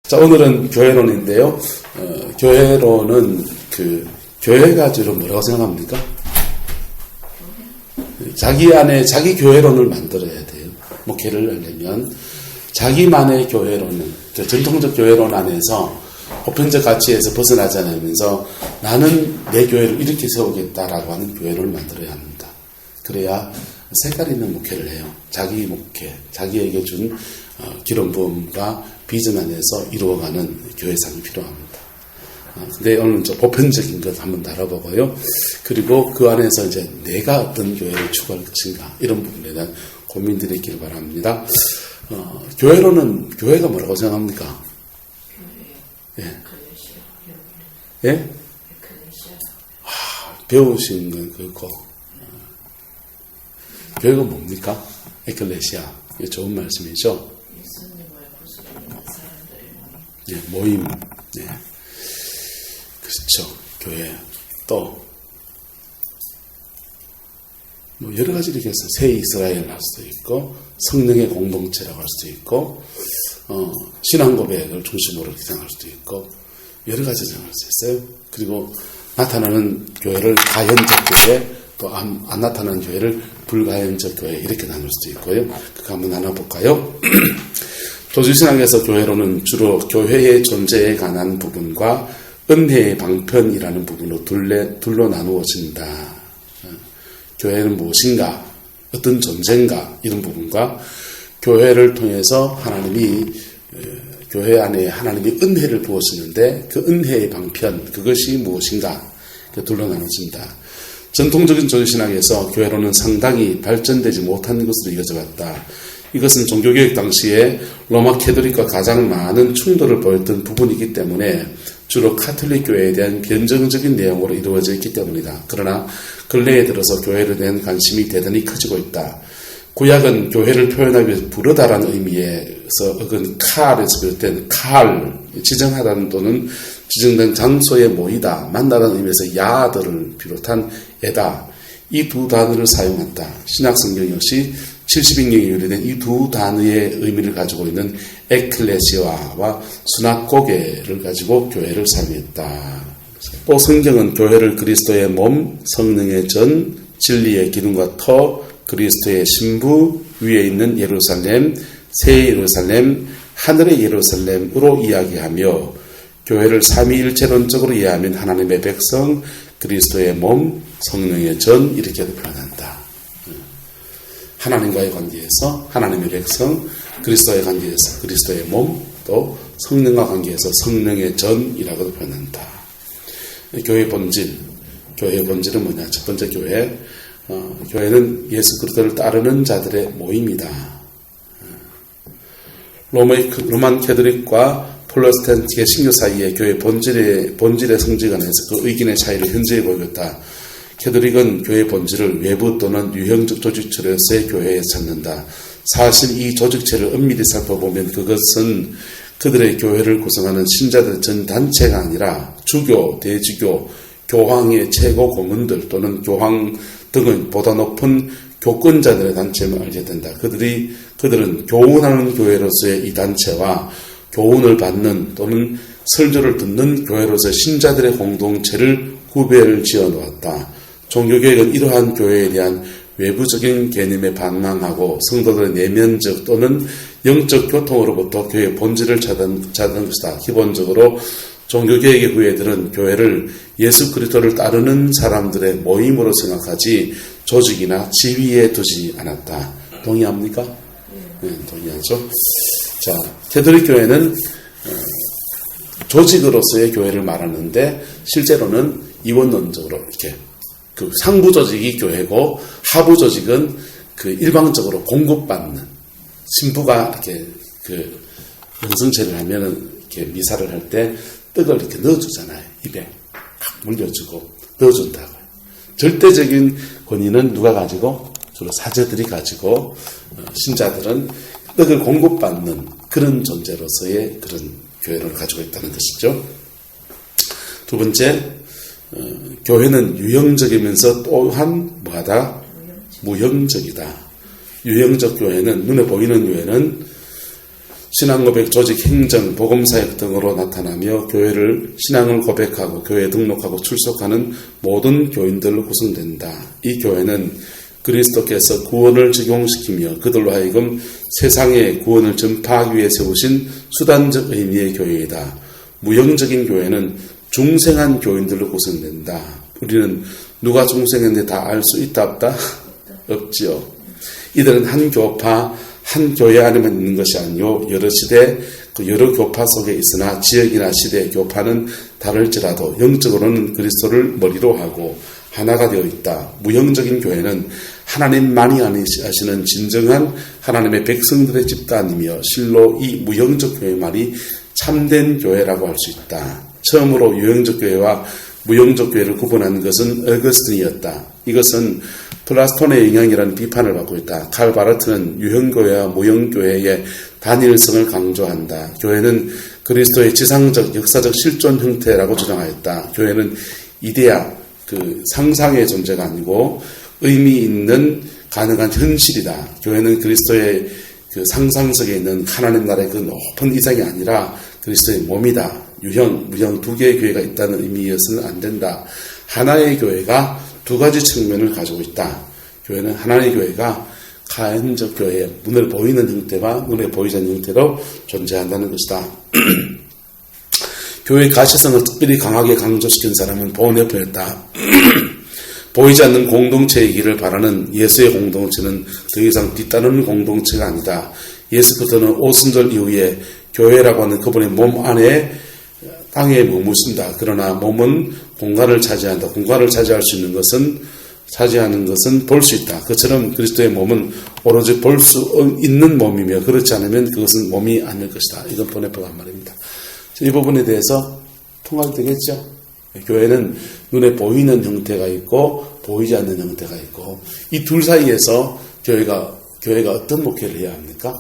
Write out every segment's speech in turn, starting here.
자, 오늘은 교회론인데요. 교회론은 교회가 주로 뭐라고 생각합니까? 자기 안에 자기 교회론을 만들어야 돼요. 목회를 하려면 자기만의 교회론은 전통적 교회론 안에서 보편적 가치에서 벗어나지 않으면서 나는 내 교회를 이렇게 세우겠다라고 하는 교회론을 만들어야 합니다. 그래야 색깔 있는 목회를 해요. 자기 목회, 자기에게 준 기름 부음과 비전 안에서 이루어가는 교회상이 필요합니다. 근데 오늘 보편적인 것 한번 다뤄보고요. 그리고 그 안에서 이제 내가 어떤 교회를 추구할 것인가 이런 부분에 대한 고민들이 있기를 바랍니다. 교회로는 교회가 뭐라고 생각합니까? 예. 예? 배우신 건 그렇고 교회가 뭡니까? 에클레시아. 이게 좋은 말씀이죠. 예, 모임. 네. 그렇죠. 교회. 또, 여러 가지를 얘기해서 새 이스라엘 할 수도 있고, 성령의 공동체라고 할 수도 있고, 신앙 고백을 중심으로 생각할 수도 있고, 여러 가지 생각할 수 있어요. 그리고 나타나는 교회를 가현적 교회, 또 안 나타나는 교회를 불가현적 교회, 이렇게 나눌 수도 있고요. 그거 한번 나눠볼까요? 조주신학에서 교회로는 주로 교회의 존재에 관한 부분과 은혜의 방편이라는 부분으로 둘로 나누어진다. 교회는 무엇인가, 어떤 존재인가 이런 부분과 교회를 통해서 하나님이 교회 안에 하나님이 은혜를 부어주시는데 그 은혜의 방편, 그것이 무엇인가 둘로 나눠진다. 전통적인 조주신학에서 교회로는 상당히 발전되지 못한 것으로 이어져 왔다. 이것은 종교개혁 당시에 로마 캐톨릭과 가장 많은 충돌을 보였던 부분이기 때문에 주로 카톨릭 교회에 대한 변정적인 내용으로 이루어져 있기 때문이다. 그러나 근래에 들어서 교회에 대한 관심이 대단히 커지고 있다. 구약은 교회를 표현하기 위해서 부르다라는 의미에서 어근 칼에서 비롯된 칼, 지정하다는 또는 지정된 장소에 모이다, 만나다는 의미에서 야들을 비롯한 에다, 이 두 단어를 사용한다. 신약성경 역시 70인경에 유래된 이 두 단어의 의미를 가지고 있는 에클레시아와 수나고게를 가지고 교회를 사용했다. 또 성경은 교회를 그리스도의 몸, 성령의 전, 진리의 기둥과 터, 그리스도의 신부, 위에 있는 예루살렘, 새 예루살렘, 하늘의 예루살렘으로 이야기하며 교회를 삼위일체론적으로 이해하면 하나님의 백성, 그리스도의 몸, 성령의 전 이렇게 표현한다. 하나님과의 관계에서 하나님의 백성, 그리스도의 관계에서 그리스도의 몸, 또 성령과 관계에서 성령의 전이라고도 표현한다. 교회의 본질은 뭐냐? 첫 번째 교회는 예수 그리스도를 따르는 자들의 모임이다. 로만 캐톨릭과 프로테스탄트의 신교 사이의 교회 본질의 성지관에서 그 의견의 차이를 현저히 보였다. 캐톨릭은 교회의 본질을 외부 또는 유형적 조직체로서의 교회에 찾는다. 사실 이 조직체를 엄밀히 살펴보면 그것은 그들의 교회를 구성하는 신자들의 전 단체가 아니라 주교, 대주교, 교황의 최고 고문들 또는 교황 등의 보다 높은 교권자들의 단체임을 알게 된다. 그들은 교훈하는 교회로서의 이 단체와 교훈을 받는 또는 설교를 듣는 교회로서의 신자들의 공동체를 구별을 지어 놓았다. 종교개혁은 이러한 교회에 대한 외부적인 개념에 반항하고 성도들의 내면적 또는 영적 교통으로부터 교회의 본질을 찾은 것이다. 기본적으로 종교개혁의 후예들은 교회를 예수 그리스도를 따르는 사람들의 모임으로 생각하지 조직이나 지위에 두지 않았다. 동의합니까? 네, 동의하죠. 자, 캐톨릭 교회는 조직으로서의 교회를 말하는데 실제로는 이원론적으로 이렇게 그 상부 조직이 교회고 하부 조직은 그 일방적으로 공급받는 신부가 이렇게 그 영성체를 하면은 이렇게 미사를 할 때 떡을 이렇게 넣어주잖아요. 입에 물려주고 넣어준다고요. 절대적인 권위는 누가 가지고? 주로 사제들이 가지고 신자들은 떡을 공급받는 그런 존재로서의 그런 교회를 가지고 있다는 것이죠. 두 번째, 교회는 유형적이면서 또한 뭐하다? 무형적이다. 유형적 교회는, 눈에 보이는 교회는 신앙고백, 조직, 행정, 복음사역 등으로 나타나며 교회를 신앙을 고백하고 교회에 등록하고 출석하는 모든 교인들로 구성된다. 이 교회는 그리스도께서 구원을 적용시키며 그들로 하여금 세상에 구원을 전파하기 위해 세우신 수단적 의미의 교회이다. 무형적인 교회는 중생한 교인들로 구성된다. 우리는 누가 중생인데 다 알 수 있다 없다? 없지요. 이들은 한 교파, 한 교회 안에만 있는 것이 아니요 여러 시대, 그 여러 교파 속에 있으나 지역이나 시대, 교파는 다를지라도 영적으로는 그리스도를 머리로 하고 하나가 되어 있다. 무형적인 교회는 하나님만이 아시는 진정한 하나님의 백성들의 집단이며 실로 이 무형적 교회만이 참된 교회라고 할 수 있다. 처음으로 유형적 교회와 무형적 교회를 구분한 것은 어거스틴이었다. 이것은 플라톤의 영향이라는 비판을 받고 있다. 칼 바르트는 유형교회와 무형교회의 단일성을 강조한다. 교회는 그리스도의 지상적, 역사적 실존 형태라고 주장하였다. 교회는 이데아, 그 상상의 존재가 아니고 의미 있는 가능한 현실이다. 교회는 그리스도의 그 상상 속에 있는 하나님 나라의 그 높은 이상이 아니라 그리스도의 몸이다. 유형, 무형 두 개의 교회가 있다는 의미여서는 안 된다. 하나의 교회가 두 가지 측면을 가지고 있다. 교회는 하나의 교회가 가hen적 교회의 눈에 보이는 형태와 눈에 보이지 않는 형태로 존재한다는 것이다. 교회의 가시성을 특별히 강하게 강조시킨 사람은 보네프였다. 보이지 않는 공동체이기를 바라는 예수의 공동체는 더 이상 뒤따르는 공동체가 아니다. 예수 그리스도는 오순절 이후에 교회라고 하는 그분의 몸 안에 땅에 머무신다. 그러나 몸은 공간을 차지한다. 공간을 차지할 수 있는 것은 차지하는 것은 볼 수 있다. 그처럼 그리스도의 몸은 오로지 볼 수 있는 몸이며 그렇지 않으면 그것은 몸이 아닐 것이다. 이건 보네프가 한 말입니다. 이 부분에 대해서 통합이 되겠죠. 교회는 눈에 보이는 형태가 있고 보이지 않는 형태가 있고 이 둘 사이에서 교회가 어떤 목회를 해야 합니까?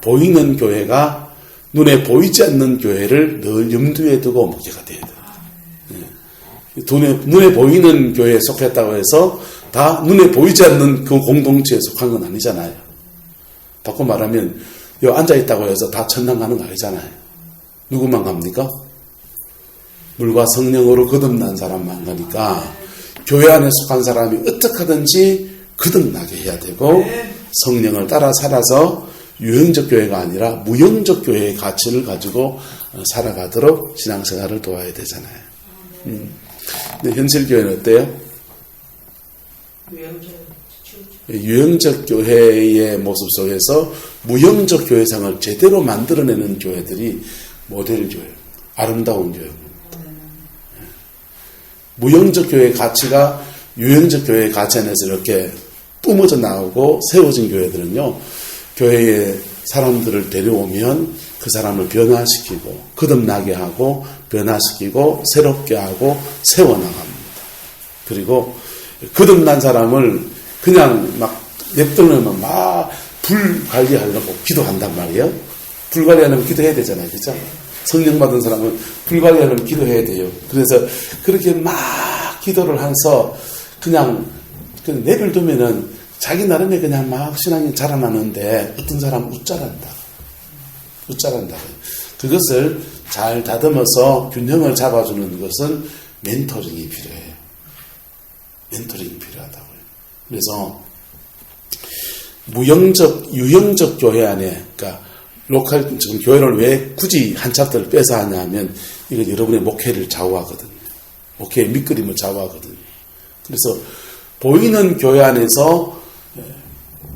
보이는 교회가 눈에 보이지 않는 교회를 늘 염두에 두고 목회가 돼야 돼요. 눈에 보이는 교회에 속했다고 해서 다 눈에 보이지 않는 그 공동체에 속한 건 아니잖아요. 바꿔 말하면 여기 앉아있다고 해서 다 천당 가는 거 아니잖아요. 누구만 갑니까? 물과 성령으로 거듭난 사람만 가니까 교회 안에 속한 사람이 어떻게 하든지 거듭나게 해야 되고 성령을 따라 살아서 유형적 교회가 아니라 무형적 교회의 가치를 가지고 살아가도록 신앙생활을 도와야 되잖아요. 근데 현실 교회는 어때요? 유형적 교회의 모습 속에서 무형적 교회상을 제대로 만들어내는 교회들이 모델 교회, 아름다운 교회. 무형적 교회의 가치가 유형적 교회의 가치 안에서 이렇게 뿜어져 나오고 세워진 교회들은요, 교회에 사람들을 데려오면 그 사람을 변화시키고 거듭나게 하고 변화시키고 새롭게 하고 세워나갑니다. 그리고 거듭난 사람을 그냥 막 냅두면 막 불 관리하려고 기도한단 말이에요. 불 관리하려면 기도해야 되잖아요. 그렇죠? 성령 받은 사람은 불 관리하려면 기도해야 돼요. 그래서 그렇게 막 기도를 해서 그냥 내버려두면은 자기 나름에 그냥 막 신앙이 자라나는데 어떤 사람은 웃자란다. 그것을 잘 다듬어서 균형을 잡아주는 것은 멘토링이 필요해요. 멘토링이 필요하다고요. 그래서 유형적 교회 안에, 그러니까 지금 교회를 왜 굳이 한 챕터를 빼서 하냐 하면 이건 여러분의 목회를 좌우하거든요. 목회의 밑그림을 좌우하거든요. 그래서 보이는 교회 안에서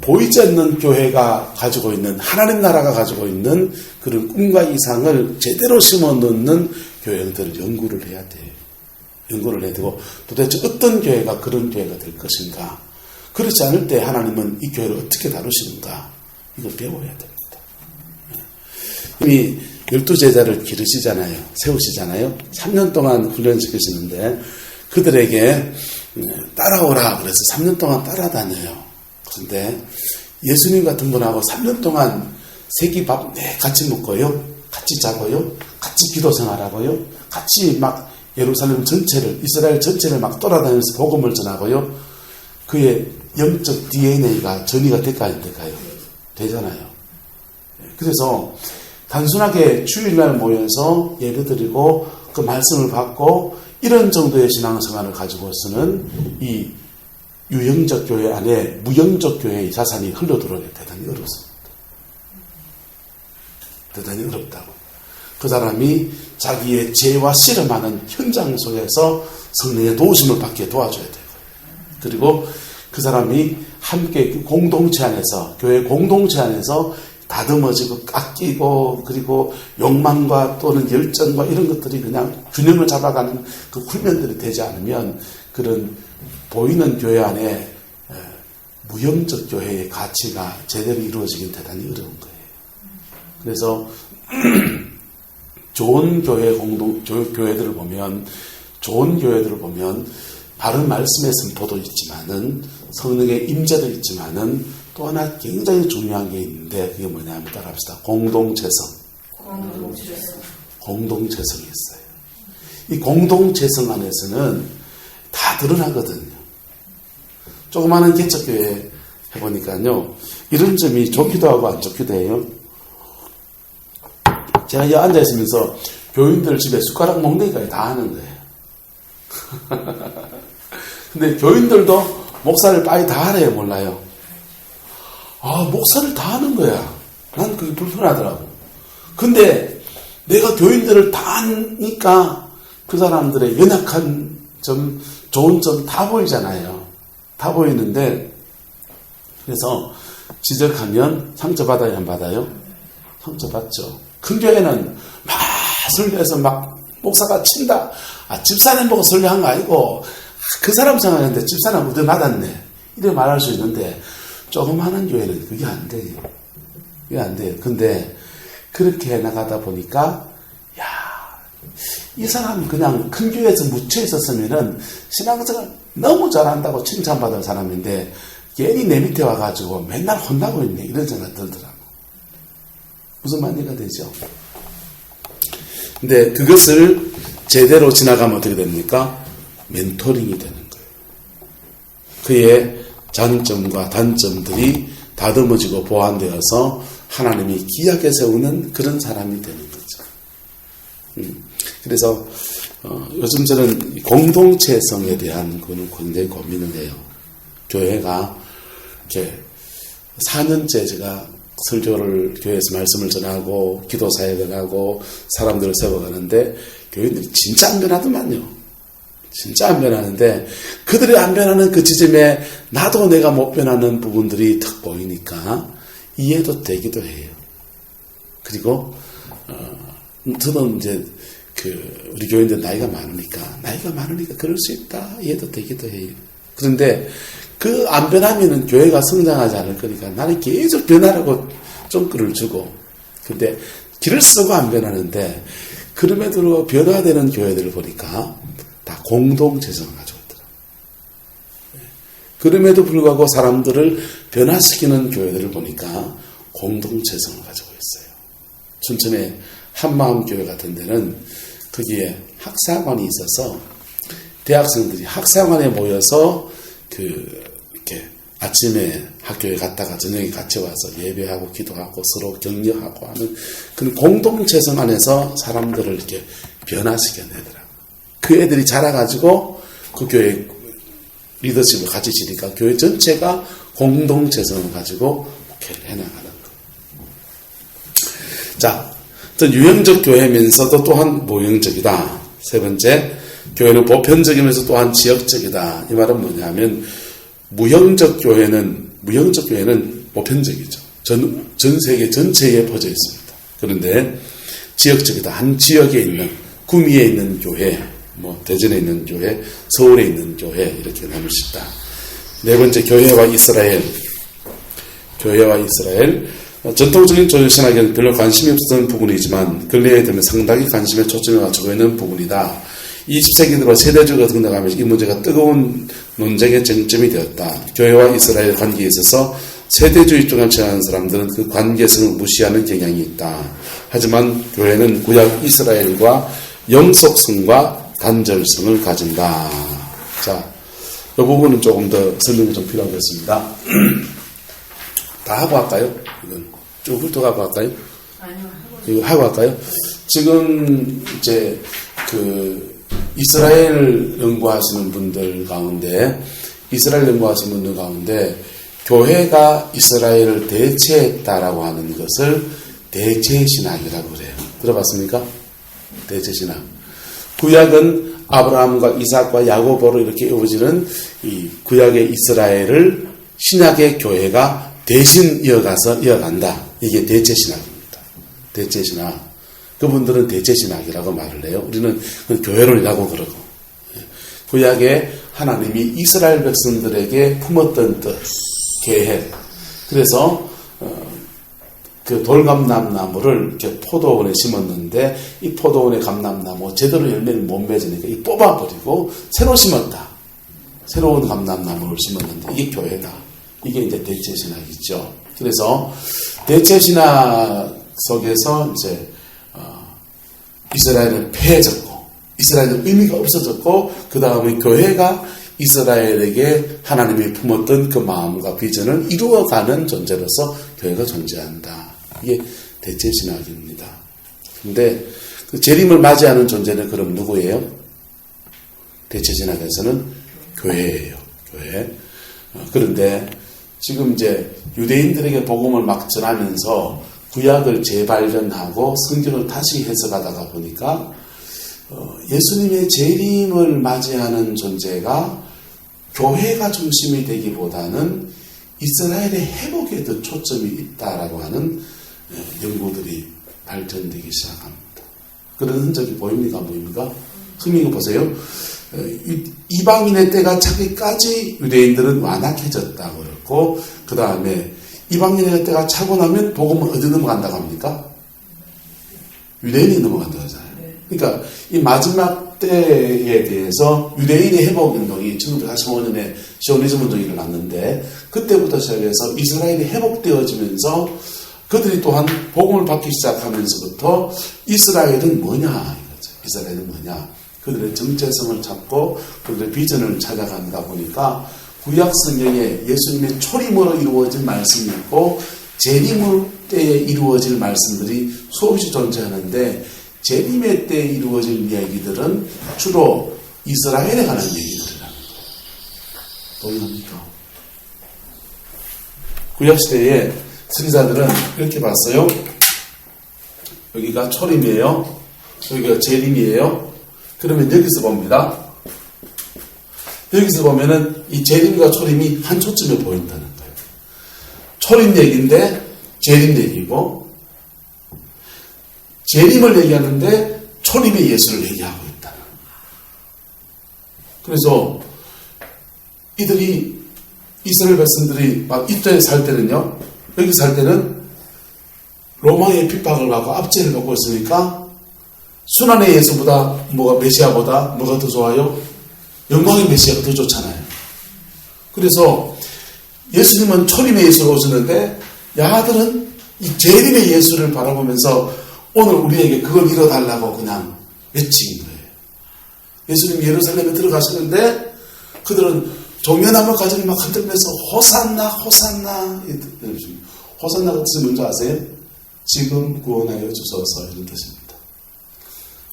보이지 않는 교회가 가지고 있는 하나님 나라가 가지고 있는 그런 꿈과 이상을 제대로 심어넣는 교회들을 연구를 해야 돼요. 연구를 해야 되고 도대체 어떤 교회가 그런 교회가 될 것인가. 그렇지 않을 때 하나님은 이 교회를 어떻게 다루시는가. 이걸 배워야 됩니다. 이미 12제자를 기르시잖아요. 세우시잖아요. 3년 동안 훈련시키시는데 그들에게 따라오라 그래서 3년 동안 따라다녀요. 그런데 예수님 같은 분하고 3년 동안 세끼밥 같이 먹고요. 같이 자고요. 같이 기도 생활하고요. 같이 막 예루살렘 전체를, 이스라엘 전체를 막 돌아다니면서 복음을 전하고요. 그의 영적 DNA가 전이가 될까요? 안 될까요? 되잖아요. 그래서 단순하게 주일날 모여서 예배드리고 그 말씀을 받고 이런 정도의 신앙생활을 가지고서는 이 유형적 교회 안에 무형적 교회의 자산이 흘러들어오기 대단히 어렵습니다. 대단히 어렵다고. 그 사람이 자기의 죄와 씨름하는 현장 속에서 성령의 도우심을 받게 도와줘야 돼요. 그리고 그 사람이 함께 공동체 안에서, 교회 공동체 안에서 다듬어지고 깎이고 그리고 욕망과 또는 열정과 이런 것들이 그냥 균형을 잡아가는 그 훈련들이 되지 않으면 그런 보이는 교회 안에 무형적 교회의 가치가 제대로 이루어지긴 대단히 어려운 거예요. 그래서 좋은 교회들을 보면 바른 말씀의 선포도 있지만은 성령의 임재도 있지만은 또 하나 굉장히 중요한 게 있는데 그게 뭐냐면 따라합시다. 공동체성이 있어요. 이 공동체성 안에서는 다 드러나거든요. 조그마한 개척교회 해보니까요. 이런 점이 좋기도 하고 안 좋기도 해요. 제가 여기 앉아있으면서 교인들 집에 숟가락 먹는 다 하는 거예요. 근데 교인들도 목사를 빠이 다 하래요, 몰라요? 목사를 다 하는 거야. 난 그게 불편하더라고. 근데 내가 교인들을 다 하니까 그 사람들의 연약한 점, 좋은 점 다 보이잖아요. 다 보이는데, 그래서 지적하면 상처받아요, 안 받아요? 상처받죠. 큰 교회는 막 설교해서 막 목사가 친다. 집사님 보고 설교한 거 아니고, 그 사람 생각했는데 집사님 얻어 맞았네. 이렇게 말할 수 있는데, 조그마한 교회는 그게 안 돼요. 그게 안 돼요. 근데, 그렇게 나가다 보니까, 이 사람이 그냥 큰 교회에서 묻혀 있었으면은 신앙생활 너무 잘한다고 칭찬받을 사람인데, 괜히 내 밑에 와가지고 맨날 혼나고 있네. 이런 생각 들더라고. 무슨 말이가 되죠? 근데 그것을 제대로 지나가면 어떻게 됩니까? 멘토링이 되는 거예요. 그의 장점과 단점들이 다듬어지고 보완되어서 하나님이 귀하게 세우는 그런 사람이 되는 거죠. 그래서 요즘 저는 공동체성에 대한 거는 굉장히 고민을 해요. 교회가 이렇게 4년째 제가 설교를 교회에서 말씀을 전하고 기도 사역을 하고 사람들을 세워가는데 교인들이 진짜 안 변하더만요. 진짜 안 변하는데 그들이 안 변하는 그 지점에 나도 내가 못 변하는 부분들이 탁 보이니까 이해도 되기도 해요. 그리고 저는 이제 우리 교인들 나이가 많으니까 그럴 수 있다 이해도 되기도 해요. 그런데 그 안 변하면은 교회가 성장하지 않을 거니까 나는 계속 변하라고 쫑끌을 주고, 근데 길을 쓰고 안 변하는데 그럼에도 변화되는 교회들을 보니까 다 공동체성을 가지고 있더라고요. 그럼에도 불구하고 사람들을 변화시키는 교회들을 보니까 공동체성을 가지고 있어요. 춘천의 한마음교회 같은 데는 거기에 학사관이 있어서 대학생들이 학사관에 모여서 이렇게 아침에 학교에 갔다가 저녁에 같이 와서 예배하고 기도하고 서로 격려하고 하는 그런 공동체성 안에서 사람들을 이렇게 변화시켜내더라고요. 그 애들이 자라가지고 그 교회 리더십을 같이 지니까 교회 전체가 공동체성을 가지고 목회를 해나가는 거예요. 자, 유형적 교회면서도 또한 모형적이다. 세 번째, 교회는 보편적이면서 또한 지역적이다. 이 말은 뭐냐면 무형적 교회는 보편적이죠. 전 세계 전체에 퍼져 있습니다. 그런데 지역적이다. 한 지역에 있는 구미에 있는 교회, 대전에 있는 교회, 서울에 있는 교회 이렇게 나눌 수 있다. 네 번째, 교회와 이스라엘. 전통적인 조선신학에는 별로 관심이 없었던 부분이지만 근래에 들면 상당히 관심에 초점을 맞추고 있는 부분이다. 20세기 들어 세대주의가 등장하면서 이 문제가 뜨거운 논쟁의 쟁점이 되었다. 교회와 이스라엘 관계에 있어서 세대주의 쪽에 취하는 사람들은 그 관계성을 무시하는 경향이 있다. 하지만 교회는 구약 이스라엘과 영속성과 단절성을 가진다. 자, 이 부분은 조금 더 설명이 좀 필요하겠습니다. 다 하고 할까요? 이건. 쭉 훑어가고 할까요? 아니요. 이거 하고 할까요? 지금 이제 이스라엘 연구하시는 분들 가운데 교회가 이스라엘을 대체했다라고 하는 것을 대체신학이라고 그래요. 들어봤습니까? 대체신학. 구약은 아브라함과 이삭과 야고보로 이렇게 이어지는 이 구약의 이스라엘을 신약의 교회가 대신 이어간다. 이게 대체신학입니다. 대체신학. 그분들은 대체신학이라고 말을 해요. 우리는 교회론이라고 그러고. 구약에 하나님이 이스라엘 백성들에게 품었던 뜻, 계획. 그래서 그 돌감람나무를 이렇게 포도원에 심었는데 이 포도원의 감람나무 제대로 열매를 못 맺으니까 이 뽑아버리고 새로 심었다. 새로운 감람나무를 심었는데 이게 교회다. 이게 이제 대체신학이죠. 그래서 대체신학 속에서 이제 이스라엘은 폐해졌고 이스라엘은 의미가 없어졌고 그 다음에 교회가 이스라엘에게 하나님이 품었던 그 마음과 비전을 이루어가는 존재로서 교회가 존재한다. 이게 대체신학입니다. 근데 그 재림을 맞이하는 존재는 그럼 누구예요? 대체신학에서는 교회예요. 교회. 그런데 지금 이제 유대인들에게 복음을 막 전하면서 구약을 재발견하고 성경을 다시 해석하다가 보니까 예수님의 재림을 맞이하는 존재가 교회가 중심이 되기보다는 이스라엘의 회복에 더 초점이 있다라고 하는 연구들이 발전되기 시작합니다. 그런 흔적이 보입니까? 보입니까? 흥미가 보세요. 이방인의 때가 차기까지 유대인들은 완악해졌다고 그랬고 그 다음에 이방인의 때가 차고 나면 복음은 어디 넘어간다고 합니까? 유대인이 넘어간다고 하잖아요. 그러니까 이 마지막 때에 대해서 유대인의 회복운동이 1945년에 시오니즘 운동이 일어났는데 그때부터 시작해서 이스라엘이 회복되어지면서 그들이 또한 복음을 받기 시작하면서부터 이스라엘은 뭐냐 이거죠. 이스라엘은 뭐냐. 그들의 정체성을 찾고 그들의 비전을 찾아간다 보니까 구약 성경에 예수님의 초림으로 이루어진 말씀이 있고 재림 때에 이루어질 말씀들이 수없이 존재하는데 재림의 때에 이루어질 이야기들은 주로 이스라엘에 관한 얘기들이랍니다. 동의합니까? 구약시대에 선지자들은 이렇게 봤어요. 여기가 초림이에요. 여기가 재림이에요. 그러면 여기서 봅니다. 여기서 보면은 이 재림과 초림이 한 초점에 보인다는 거예요. 초림 얘기인데 재림 얘기고 재림을 얘기하는데 초림의 예수를 얘기하고 있다. 그래서 이들이 이스라엘 백성들이 막 이때에 살 때는요. 여기 살 때는 로마의 핍박을 받고 압제를 받고 있으니까 순환의 예수보다 메시아보다 뭐가 더 좋아요? 영광의 메시아가 더 좋잖아요. 그래서 예수님은 초림의 예수로 오셨는데 야들은 이 재림의 예수를 바라보면서 오늘 우리에게 그걸 이뤄달라고 그냥 외친 거예요. 예수님 예루살렘에 들어가시는데 그들은 종려나무 가지를 막 흔들면서 호산나 호산나 호산나가 뜻이 뭔지 아세요? 지금 구원하여 주소서 이런 뜻입니다.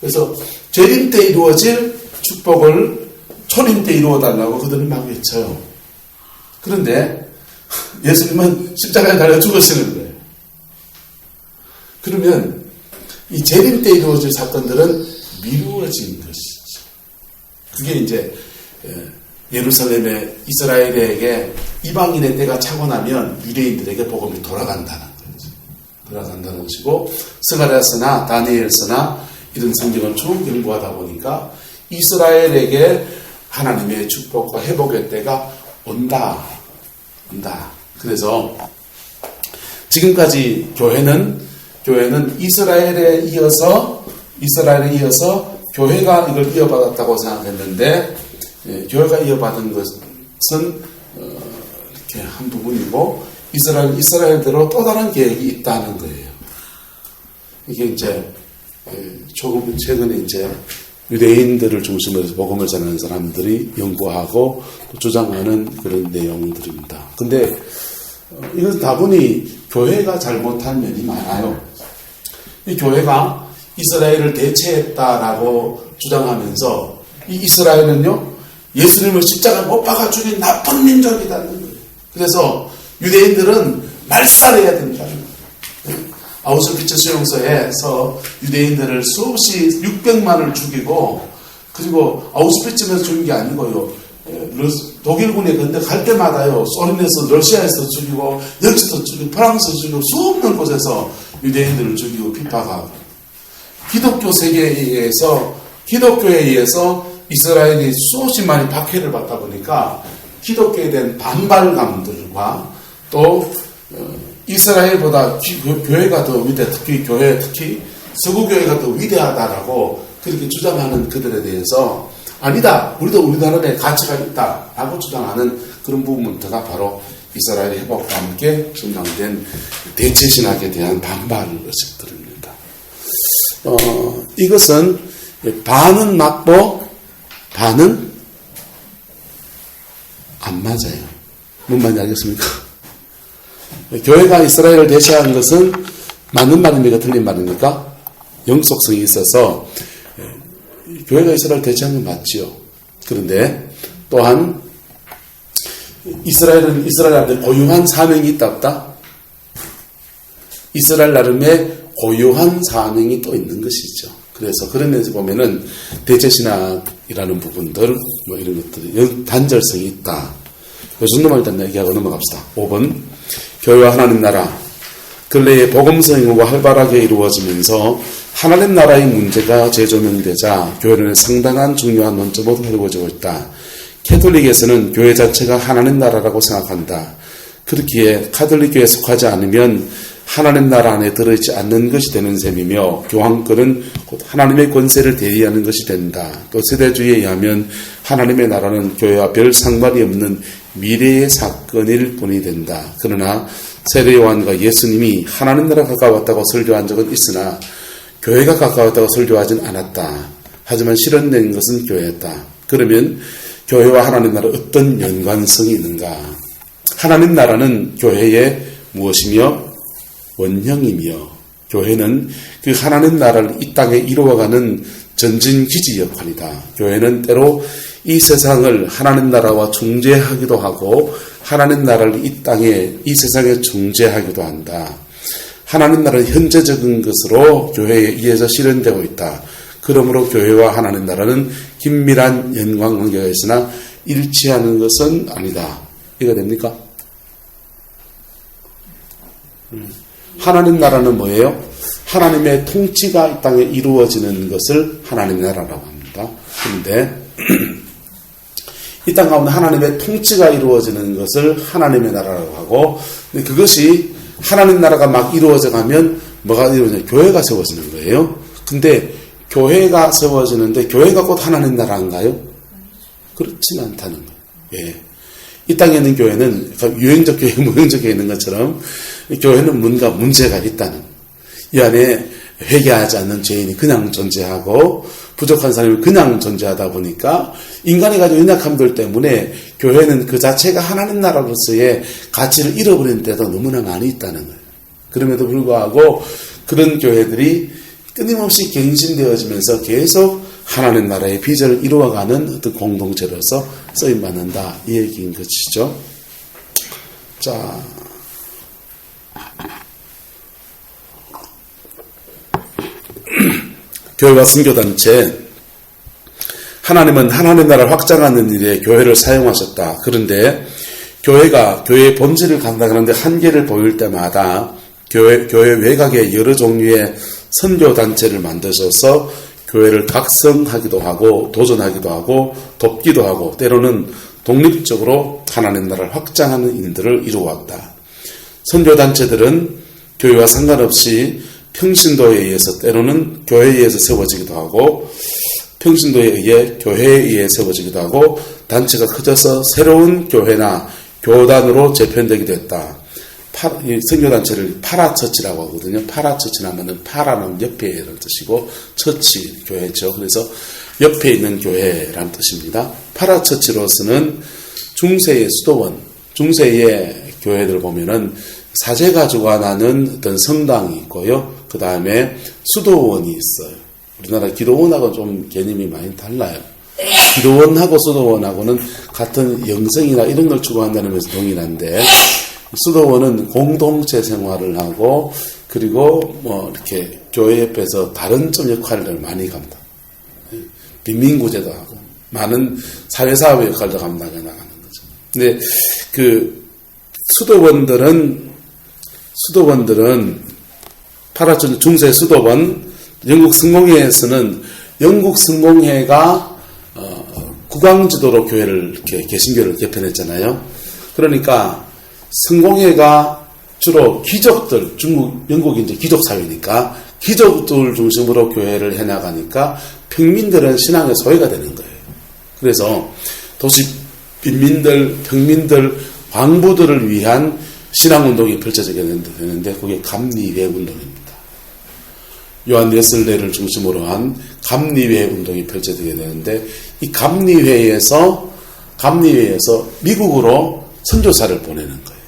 그래서 재림 때 이루어질 축복을 초림 때 이루어달라고 그들은 막 외쳐요. 그런데 예수님은 십자가에 달려 죽으시는 거예요. 그러면 이 재림 때 이루어질 사건들은 미루어진 것이죠. 그게 이제 예루살렘의 이스라엘에게 이방인의 때가 차고 나면 유대인들에게 복음이 돌아간다는 거죠. 돌아간다는 것이고 스가랴서나 다니엘서나 이런 성경을 쭉 연구하다 보니까 이스라엘에게 하나님의 축복과 회복의 때가 온다. 그래서 지금까지 교회는 이스라엘에 이어서 교회가 이걸 이어받았다고 생각했는데 교회가 이어받은 것은 이렇게 한 부분이고 이스라엘대로 또 다른 계획이 있다는 거예요. 이게 이제 조금 최근에 이제 유대인들을 중심으로 해서 복음을 전하는 사람들이 연구하고 또 주장하는 그런 내용들입니다. 근데 이건 다분히 교회가 잘못한 면이 많아요. 이 교회가 이스라엘을 대체했다라고 주장하면서 이 이스라엘은요, 예수님을 십자가에 못 박아 죽인 나쁜 민족이라는 거예요. 그래서 유대인들은 말살해야 된다는 거예요. 아우슈비츠 수용소에서 유대인들을 수없이 600만을 죽이고, 그리고 아우슈비츠에서 죽인 게 아니고요, 독일군에 근데 갈 때마다요, 소련에서 러시아에서 죽이고, 여기서도 죽이고, 프랑스에서 죽이고, 수없는 곳에서 유대인들을 죽이고 비박하고, 기독교 세계에 의해서 이스라엘이 수없이 많이 박해를 받다 보니까 기독교에 대한 반발감들과 또 이스라엘보다 교회가 더 특히 서구 교회가 더 위대하다라고 그렇게 주장하는 그들에 대해서 아니다, 우리도 우리나라의 가치가 있다라고 주장하는 그런 부분부터가 바로 이스라엘의 회복과 함께 성장된 대체신학에 대한 반발 의식들입니다. 이것은 반은 맞고 반은 안 맞아요. 뭔 말인지 알겠습니까? 교회가 이스라엘을 대체한 것은 맞는 말입니까? 틀린 말입니까? 영속성이 있어서 교회가 이스라엘을 대체한 건 맞지요. 그런데 또한 이스라엘은 이스라엘한테 고유한 사명이 있다 없다? 이스라엘 나름의 고유한 사명이 또 있는 것이죠. 그래서 그런 면에서 보면은 대체신학이라는 부분들 뭐 이런 것들이 단절성이 있다. 요 정도만 일단 얘기하고 넘어갑시다. 5번 교회와 하나님 나라 근래에 복음성 행보가 활발하게 이루어지면서 하나님 나라의 문제가 재조명되자 교회는 상당한 중요한 논점으로 이루어지고 있다. 캐톨릭에서는 교회 자체가 하나님 나라라고 생각한다. 그렇기에 카톨릭 교회에 속하지 않으면 하나님 나라 안에 들어있지 않는 것이 되는 셈이며 교황권은 곧 하나님의 권세를 대리하는 것이 된다. 또 세대주의에 의하면 하나님의 나라는 교회와 별 상관이 없는 미래의 사건일 뿐이 된다. 그러나 세례 요한과 예수님이 하나님 나라가 가까웠다고 설교한 적은 있으나 교회가 가까웠다고 설교하진 않았다. 하지만 실현된 것은 교회였다. 그러면 교회와 하나님 나라 어떤 연관성이 있는가? 하나님 나라는 교회의 무엇이며 원형이며 교회는 그 하나님 나라를 이 땅에 이루어가는 전진기지 역할이다. 교회는 때로 이 세상을 하나님 나라와 중재하기도 하고 하나님 나라를 이 땅에 이 세상에 중재하기도 한다. 하나님 나라는 현재적인 것으로 교회에 의해서 실현되고 있다. 그러므로 교회와 하나님 나라는 긴밀한 연관관계가 있으나 일치하는 것은 아니다. 이거 됩니까? 하나님 나라는 뭐예요? 하나님의 통치가 이 땅에 이루어지는 것을 하나님 나라라고 합니다. 그런데 이 땅 가운데 하나님의 통치가 이루어지는 것을 하나님의 나라라고 하고, 근데 그것이 하나님 나라가 막 이루어져 가면 뭐가 이루어지냐? 교회가 세워지는 거예요. 근데 교회가 세워지는데 교회가 곧 하나님 나라인가요? 그렇지는 않다는 거예요. 예. 이 땅에 있는 교회는 유행적 교회, 무형적 교회 있는 것처럼 교회는 뭔가 문제가 있다는, 이 안에 회개하지 않는 죄인이 그냥 존재하고 부족한 사람이 그냥 존재하다 보니까 인간이 가지고 연약함들 때문에 교회는 그 자체가 하나님 나라로서의 가치를 잃어버린 때도 너무나 많이 있다는 거예요. 그럼에도 불구하고 그런 교회들이 끊임없이 갱신되어지면서 계속 하나님 나라의 비전을 이루어가는 어떤 공동체로서 쓰임받는다, 이 얘기인 것이죠. 자, 교회와 선교단체, 하나님은 하나님 나라를 확장하는 일에 교회를 사용하셨다. 그런데 교회가 교회의 본질을 감당하는데 한계를 보일 때마다 교회 외곽에 여러 종류의 선교단체를 만드셔서 교회를 각성하기도 하고 도전하기도 하고 돕기도 하고 때로는 독립적으로 하나님 나라를 확장하는 일들을 이루어왔다. 선교단체들은 교회와 상관없이 평신도에 의해서 때로는 교회에 의해서 세워지기도 하고 평신도에 의해 교회에 의해 세워지기도 하고 단체가 커져서 새로운 교회나 교단으로 재편되기도 했다. 선교단체를 파라처치라고 하거든요. 파라처치는 하면은 파라는 옆에 이런 뜻이고 처치 교회죠. 그래서 옆에 있는 교회라는 뜻입니다. 파라처치로서는 중세의 수도원, 중세의 교회들 보면은 사제가 주관하는 어떤 성당이 있고요. 그 다음에 수도원이 있어요. 우리나라 기도원하고 좀 개념이 많이 달라요. 기도원하고 수도원하고는 같은 영성이나 이런 걸 추구한다는 것에서 동일한데, 수도원은 공동체 생활을 하고, 그리고 뭐 이렇게 교회 옆에서 다른 좀 역할을 많이 감당. 빈민구제도 하고, 많은 사회사업의 역할도 감당해 나가는 거죠. 근데 그 수도원들은 파라촌 중세 수도원, 영국 성공회에서는 영국 성공회가 국왕지도로 교회를 이렇게 개신교를 개편했잖아요. 그러니까 성공회가 주로 귀족들, 영국이 이제 귀족 사회니까 귀족들 중심으로 교회를 해나가니까 평민들은 신앙의 소외가 되는 거예요. 그래서 도시 빈민들, 평민들, 광부들을 위한 신앙운동이 펼쳐지게 되는데 그게 감리회 운동입니다. 요한 웨슬레를 중심으로 한 감리회 운동이 펼쳐지게 되는데, 이 감리회에서 미국으로 선교사를 보내는 거예요.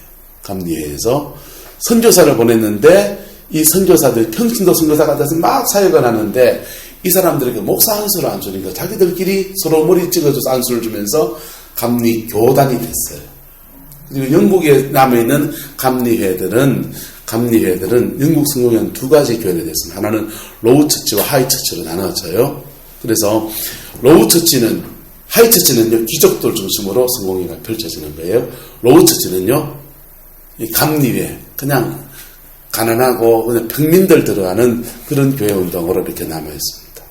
감리회에서 선교사를 보냈는데, 이 선교사들 평신도 선교사가 돼서 막 사역을 하는데, 이 사람들에게 목사 안수를 안 주니까 자기들끼리 서로 머리 찍어줘서 안수를 주면서 감리교단이 됐어요. 그리고 영국에 남아있는 감리회들은 영국 성공회는 두 가지 교회가 됐습니다. 하나는 로우처치와 하이처치로 나눠져요. 그래서 로우처치는, 하이처치는요, 귀족들 중심으로 성공회가 펼쳐지는 거예요. 로우처치는요, 이 감리회, 그냥 가난하고 그냥 평민들 들어가는 그런 교회 운동으로 이렇게 남아있습니다.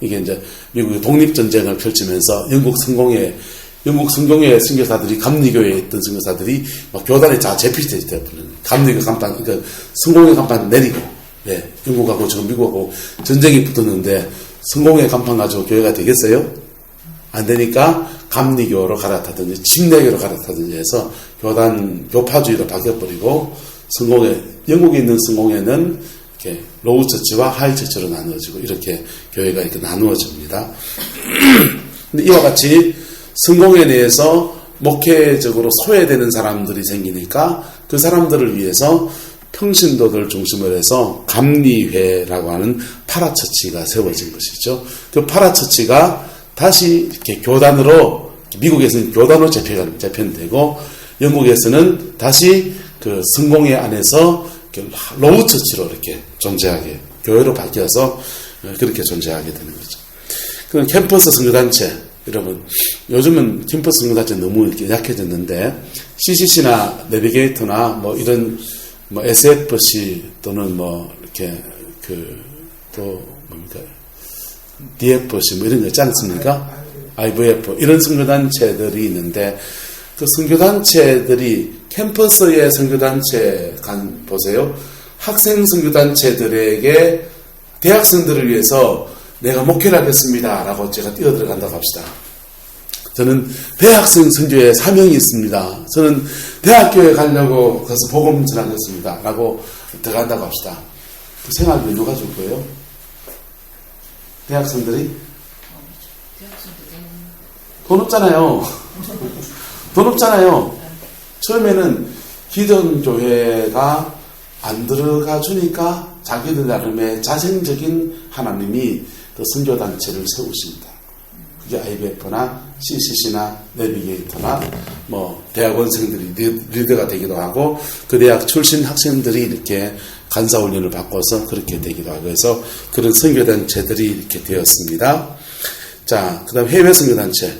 이게 이제 미국의 독립전쟁을 펼치면서 영국 성공회 선교사들이, 감리교회에 있던 선교사들이 막 교단에 다 재필될 때 감리교 간판, 그러니까 성공회 간판 내리고, 영국하고 지금 미국하고 전쟁이 붙었는데 성공회 간판 가지고 교회가 되겠어요? 안 되니까 감리교로 갈아타든지 침례교로 갈아타든지 해서 교파주의로 바뀌어버리고, 영국에 있는 성공회는 이렇게 로우처치와 하이처치로 나누어지고, 이렇게 교회가 이렇게 나누어집니다. 근데 이와 같이 성공회 내에서 목회적으로 소외되는 사람들이 생기니까 그 사람들을 위해서 평신도들 중심으로 해서 감리회라고 하는 파라처치가 세워진 것이죠. 그 파라처치가 다시 이렇게 교단으로, 미국에서는 교단으로 재편되고, 영국에서는 다시 그 성공회 안에서 로우처치로 이렇게 존재하게, 교회로 바뀌어서 그렇게 존재하게 되는 거죠. 그 캠퍼스 선교단체, 여러분, 요즘은 캠퍼스 선교단체 너무 이렇게 약해졌는데, CCC나 내비게이터나 뭐 이런 뭐 SFC 또는 뭐 이렇게 또 뭡니까? DFC 뭐 이런 거 있지 않습니까? IVF 이런 선교단체들이 있는데, 그 선교단체들이 캠퍼스의 선교단체 보세요. 학생 선교단체들에게 대학생들을 위해서 내가 목회를 하겠습니다 라고 제가 뛰어들어간다고 합시다. 저는 대학생 선교에 사명이 있습니다. 저는 대학교에 가려고 가서 복음 전하겠습니다 라고 들어간다고 합시다. 그 생활비 누가 줄 거예요? 대학생들이? 돈 없잖아요. 돈 없잖아요. 처음에는 기존 교회가 안 들어가 주니까 자기들 나름의 자생적인 하나님이 그 선교단체를 세우십니다. 그게 IBF나 CCC나 내비게이터나 뭐 대학원생들이 리더가 되기도 하고, 그 대학 출신 학생들이 이렇게 간사훈련을 받고서 그렇게 되기도 하고 해서 그런 선교단체들이 이렇게 되었습니다. 자, 그 다음 해외 선교단체.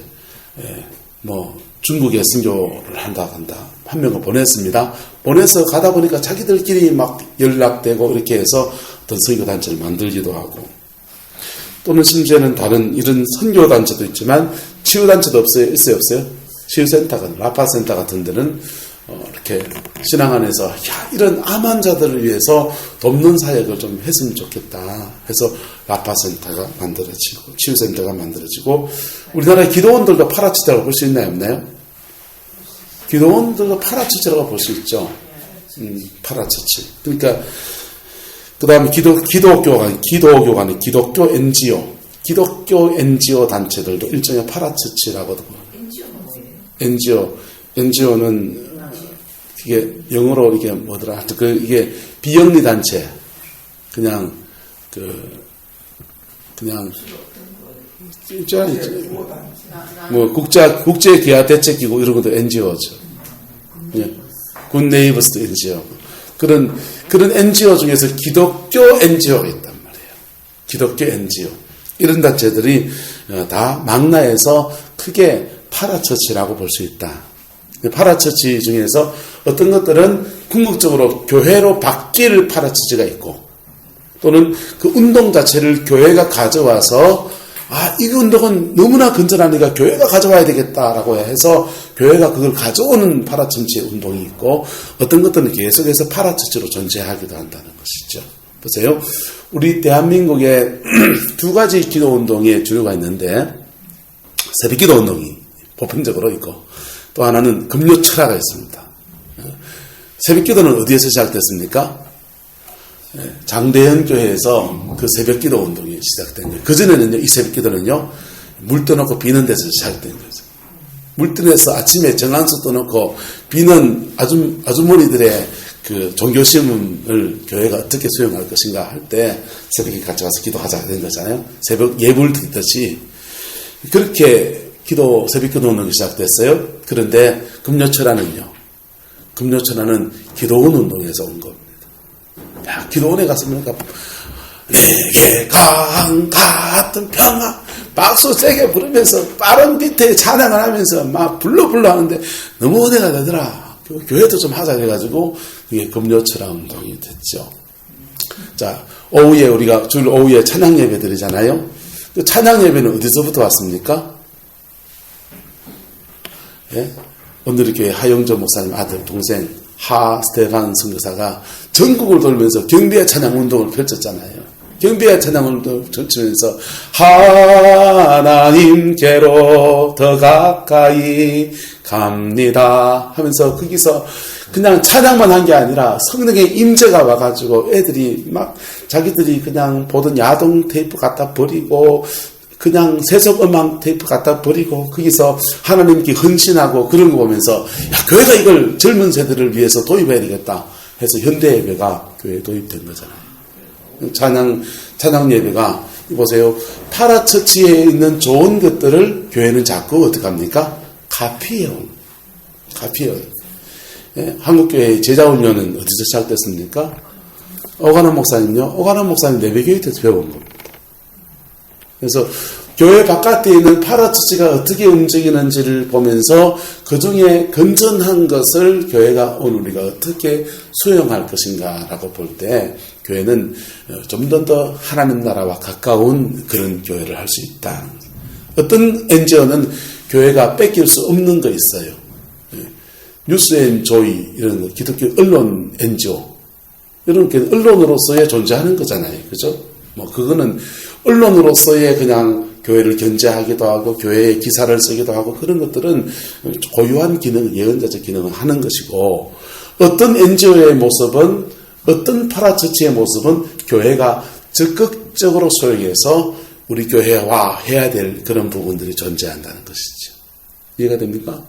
뭐 중국에 선교를 한다 한 명을 보냈습니다. 보내서 가다 보니까 자기들끼리 막 연락되고 이렇게 해서 어떤 선교단체를 만들기도 하고, 또는 심지어는 다른 이런 선교단체도 있지만 치유단체도 있어요? 치유센터, 라파센터 같은 데는 이렇게 신앙 안에서 이런 암 환자들을 위해서 돕는 사역을 좀 했으면 좋겠다 해서 라파센터가 만들어지고 치유센터가 만들어지고, 우리나라의 기도원들도 파라처치라고 볼 수 있나요, 없나요? 기도원들도 파라처치라고 볼 수 있죠. 파라처치. 그러니까 그 다음에 기독교 NGO 단체들도 일종의 파라처치라고도. NGO는 이게 영어로 이게 뭐더라? 이게 비영리 단체. 그냥 뭐 국제 기하 대책기구 이런 것도 NGO죠. 예. 굿 네이버스도 NGO. 그런 NGO 중에서 기독교 NGO가 있단 말이에요. 기독교 NGO. 이런 단체들이 다 망라해서 크게 파라처치라고 볼 수 있다. 파라처치 중에서 어떤 것들은 궁극적으로 교회로 바뀔 파라처치가 있고, 또는 그 운동 자체를 교회가 가져와서 이 운동은 너무나 건전하니까 교회가 가져와야 되겠다라고 해서 교회가 그걸 가져오는 파라처치의 운동이 있고, 어떤 것들은 계속해서 파라처치로 존재하기도 한다는 것이죠. 보세요. 우리 대한민국에 두 가지 기도 운동의 주류가 있는데, 새벽기도 운동이 보편적으로 있고, 또 하나는 금요철야가 있습니다. 새벽기도는 어디에서 시작됐습니까? 장대현 교회에서 그 새벽기도 운동이 시작된 거예요. 그전에는요, 이 새벽기도는요, 물 떠놓고 비는 데서 시작된 거죠. 물 떠내서 아침에 정한수 떠놓고 비는 아주머니들의 그 종교심을 교회가 어떻게 수용할 것인가 할 때 새벽에 같이 와서 기도하자 된 거잖아요. 새벽 예불 드리듯이 그렇게 새벽기도 운동이 시작됐어요. 그런데 금요철야는 기도원 운동에서 온 겁니다. 야, 기도원에 갔으면 내게 강 같은 평화 박수 세게 부르면서 빠른 비트에 찬양을 하면서 막 불러 하는데 너무 은혜가 되더라. 교회도 좀 하자 해가지고 이게 금요철야 운동이 됐죠. 자, 오후에 우리가 주일 오후에 찬양 예배 드리잖아요. 그 찬양 예배는 어디서부터 왔습니까? 예? 오늘의 교회 하영조 목사님 아들 동생 스테반 선교사가 전국을 돌면서 경비의 찬양 운동을 펼쳤잖아요. 경비의 찬양 운동을 펼치면서 하나님께로 더 가까이 갑니다 하면서 거기서 그냥 찬양만 한 게 아니라 성령의 임재가 와가지고 애들이 막 자기들이 그냥 보던 야동 테이프 갖다 버리고 그냥 세속음악 테이프 갖다 버리고 거기서 하나님께 헌신하고 그런 거 보면서 교회가 이걸 젊은 세대를 위해서 도입해야 되겠다 해서 현대 예배가 교회에 도입된 거잖아요. 찬양 예배가 보세요. 파라처치에 있는 좋은 것들을 교회는 자꾸 어떻게 합니까? 카피해요. 예, 한국교회의 제자훈련은 어디서 시작됐습니까? 오가남 목사님 내배교회에서 배운 겁니다. 그래서 교회 바깥에 있는 파라처치가 어떻게 움직이는지를 보면서 그 중에 건전한 것을 교회가 오늘 우리가 어떻게 수용할 것인가라고 볼 때 교회는 좀 더 하나님 나라와 가까운 그런 교회를 할 수 있다. 어떤 NGO는 교회가 뺏길 수 없는 거 있어요. 뉴스앤조이 이런 거, 기독교 언론 NGO 이런 게 언론으로서의 존재하는 거잖아요. 그죠? 그거는 언론으로서의 그냥 교회를 견제하기도 하고 교회의 기사를 쓰기도 하고 그런 것들은 고유한 기능, 예언자적 기능을 하는 것이고, 어떤 NGO의 모습은, 어떤 파라처치의 모습은 교회가 적극적으로 소용해서 우리 교회와 해야 될 그런 부분들이 존재한다는 것이죠. 이해가 됩니까?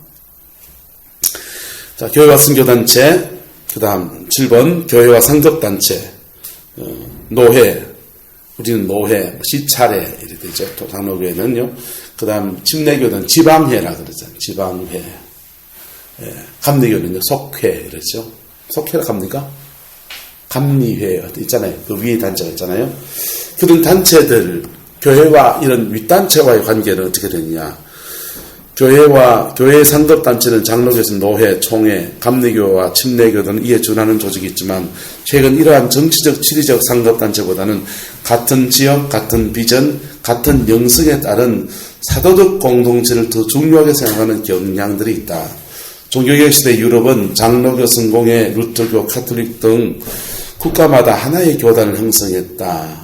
자, 교회와 선교단체, 그 다음 7번 교회와 상급단체, 노회, 우리는 노회, 시차례 이렇게 되죠. 장로교회는요. 그 다음 침례교는 지방회라 그러잖아요. 지방회. 예, 감리교는요. 속회 이러죠. 속회라 합니까? 감리회 있잖아요. 그 위에 단체가 있잖아요. 그런 단체들, 교회와 이런 윗단체와의 관계는 어떻게 되느냐. 교회의 상급단체는 장로교에서 노회, 총회, 감리교와 침례교 등 이에 준하는 조직이 있지만 최근 이러한 정치적, 지리적 상급단체보다는 같은 지역, 같은 비전, 같은 영성에 따른 사도적 공동체를 더 중요하게 생각하는 경향들이 있다. 종교개혁 시대 유럽은 장로교, 성공회, 루터교, 카톨릭 등 국가마다 하나의 교단을 형성했다.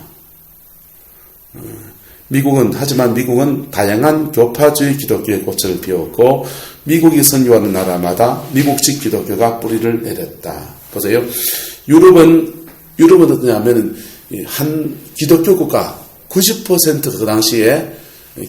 하지만 미국은 다양한 교파주의 기독교의 꽃을 피웠고 미국이 선교하는 나라마다 미국식 기독교가 뿌리를 내렸다. 보세요. 유럽은 어떠냐면 한 기독교 국가 90% 그 당시에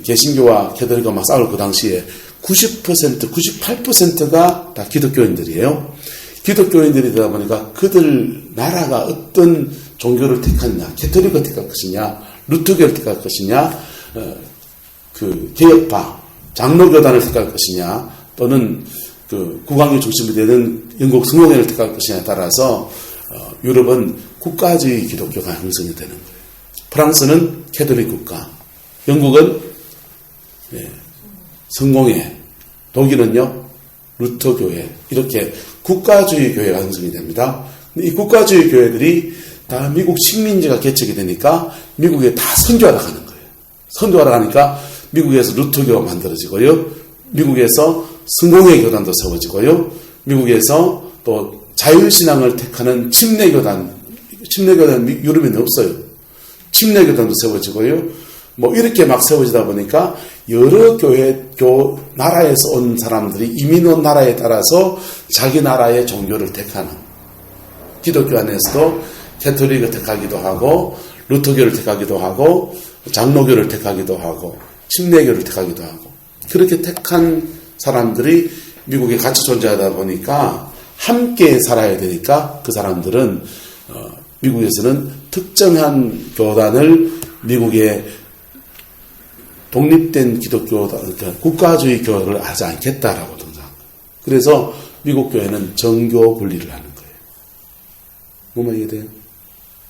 개신교와 캐톨릭과 막 싸울 그 당시에 90%, 98%가 다 기독교인들이에요. 기독교인들이다 보니까 그들 나라가 어떤 종교를 택하느냐, 캐톨릭을 택할 것이냐, 루터교를 택할 것이냐, 그 개혁파, 장로교단을 택할 것이냐, 또는 그 국왕의 중심이 되는 영국 성공회를 택할 것이냐에 따라서 유럽은 국가주의 기독교가 형성이 되는 거예요. 프랑스는 캐톨릭 국가, 영국은 성공회, 독일은요 루터교회, 이렇게 국가주의 교회가 형성이 됩니다. 근데 이 국가주의 교회들이 다 미국 식민지가 개척이 되니까 미국에 다 선교하러 가는 거예요. 선교하러 가니까 미국에서 루터교가 만들어지고요, 미국에서 성공회 교단도 세워지고요, 미국에서 또 자유신앙을 택하는 침례교단 유럽에는 없어요. 침례교단도 세워지고요, 뭐 이렇게 막 세워지다 보니까 여러 나라에서 온 사람들이 이민 온 나라에 따라서 자기 나라의 종교를 택하는, 기독교 안에서도 캐톨릭을 택하기도 하고 루터교를 택하기도 하고 장로교를 택하기도 하고 침례교를 택하기도 하고, 그렇게 택한 사람들이 미국에 같이 존재하다 보니까 함께 살아야 되니까 그 사람들은 미국에서는 특정한 교단을 미국의 독립된 기독교, 그러니까 국가주의 교회를 하지 않겠다라고 등장합니다. 그래서 미국 교회는 정교 분리를 하는 거예요. 뭐만 이해돼요?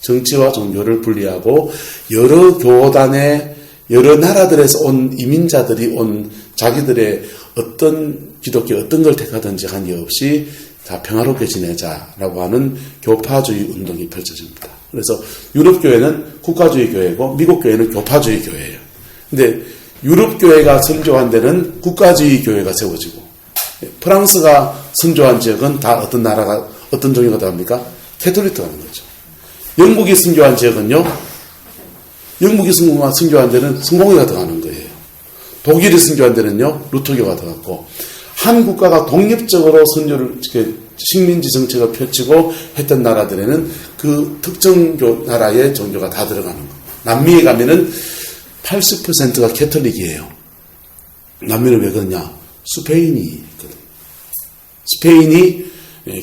정치와 종교를 분리하고 여러 교단의 여러 나라들에서 온 이민자들이 온 자기들의 어떤 기독교 어떤 걸 택하든지 관계 없이 다 평화롭게 지내자라고 하는 교파주의 운동이 펼쳐집니다. 그래서 유럽 교회는 국가주의 교회고 미국 교회는 교파주의 교회예요. 근데 유럽 교회가 선교한 데는 국가주의 교회가 세워지고, 프랑스가 선교한 지역은 다 어떤 나라가 어떤 종교가 들어갑니까? 캐톨릭도 하는 거죠. 영국이 선교한 지역은요, 영국이 선교한 데는 성공회가 들어가는 거예요. 독일이 선교한 데는요 루터교가 들어갔고, 한 국가가 독립적으로 선교를 식민지 정책을 펼치고 했던 나라들에는 그 특정 나라의 종교가 다 들어가는 거예요. 남미에 가면은 80%가 캐톨릭이에요. 남미는 왜 그러냐? 스페인이 있거든요. 스페인이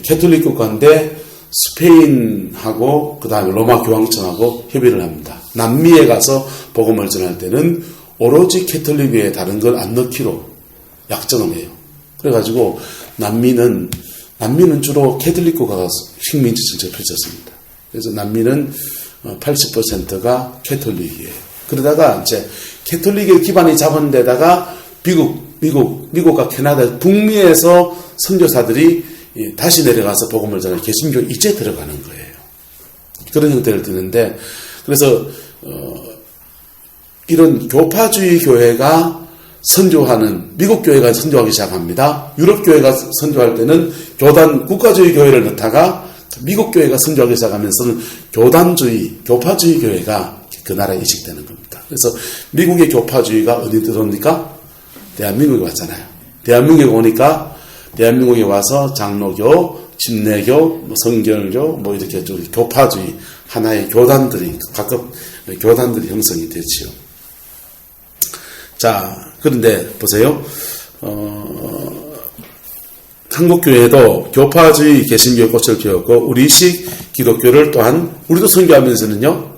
캐톨릭 국가인데 스페인하고 그 다음에 로마 교황청하고 협의를 합니다. 남미에 가서 복음을 전할 때는 오로지 캐톨릭 외에 다른 걸 안 넣기로 약정을 해요. 그래가지고 남미는 주로 캐톨릭 국가가 식민지 정책을 펼쳤습니다. 그래서 남미는 80%가 캐톨릭이에요. 그러다가 이제 캐톨릭의 기반이 잡은 데다가 미국과 캐나다 북미에서 선교사들이 다시 내려가서 복음을 전할 개신교 이제 들어가는 거예요. 그런 형태를 띠는데, 그래서 이런 교파주의 교회가 선교하는, 미국 교회가 선교하기 시작합니다. 유럽 교회가 선교할 때는 국가주의 교회를 넣다가 미국 교회가 선교하기 시작하면서는 교파주의 교회가 그 나라에 이식되는 겁니다. 그래서 미국의 교파주의가 어디 들어옵니까? 대한민국에 왔잖아요. 대한민국에 오니까 대한민국에 와서 장로교, 침례교, 성결교, 이렇게 교파주의 하나의 각각 교단들이 형성이 되지요. 자, 그런데 보세요. 한국교회도 교파주의 개신교의 꽃을 피웠고, 우리식 기독교를 또한, 우리도 선교하면서는요,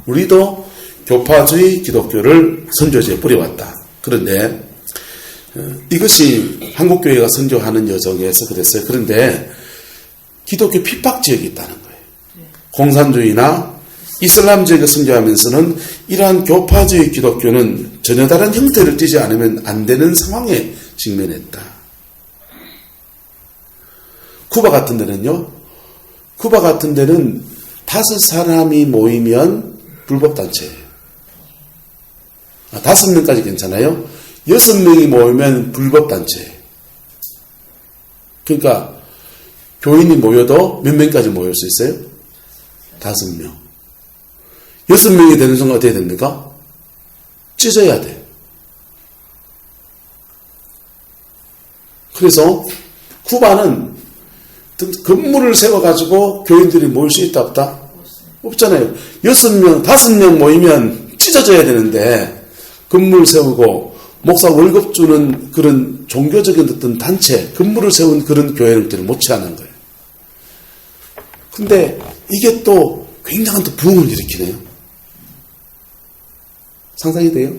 우리도 교파주의 기독교를 선교지에 뿌려왔다. 그런데 이것이 한국교회가 선교하는 여정에서 그랬어요. 그런데 기독교 핍박 지역이 있다는 거예요. 공산주의나 이슬람 지역에 선교하면서는 이러한 교파주의 기독교는 전혀 다른 형태를 띠지 않으면 안 되는 상황에 직면했다. 쿠바 같은 데는 5사람이 모이면 불법단체예요. 5명까지 괜찮아요. 6명이 모이면 불법단체예요. 그러니까 교인이 모여도 몇 명까지 모일 수 있어요? 5명. 6명이 되는 순간 어떻게 됩니까? 찢어야 돼. 그래서 쿠바는 건물을 세워가지고 교인들이 모일 수 있다 없다? 없잖아요. 6명, 5명 모이면 찢어져야 되는데 건물 세우고 목사 월급 주는 그런 종교적인 어떤 단체, 건물을 세운 그런 교회들을 못 취하는 거예요. 근데 이게 또 굉장한 또 부흥을 일으키네요. 상상이 돼요?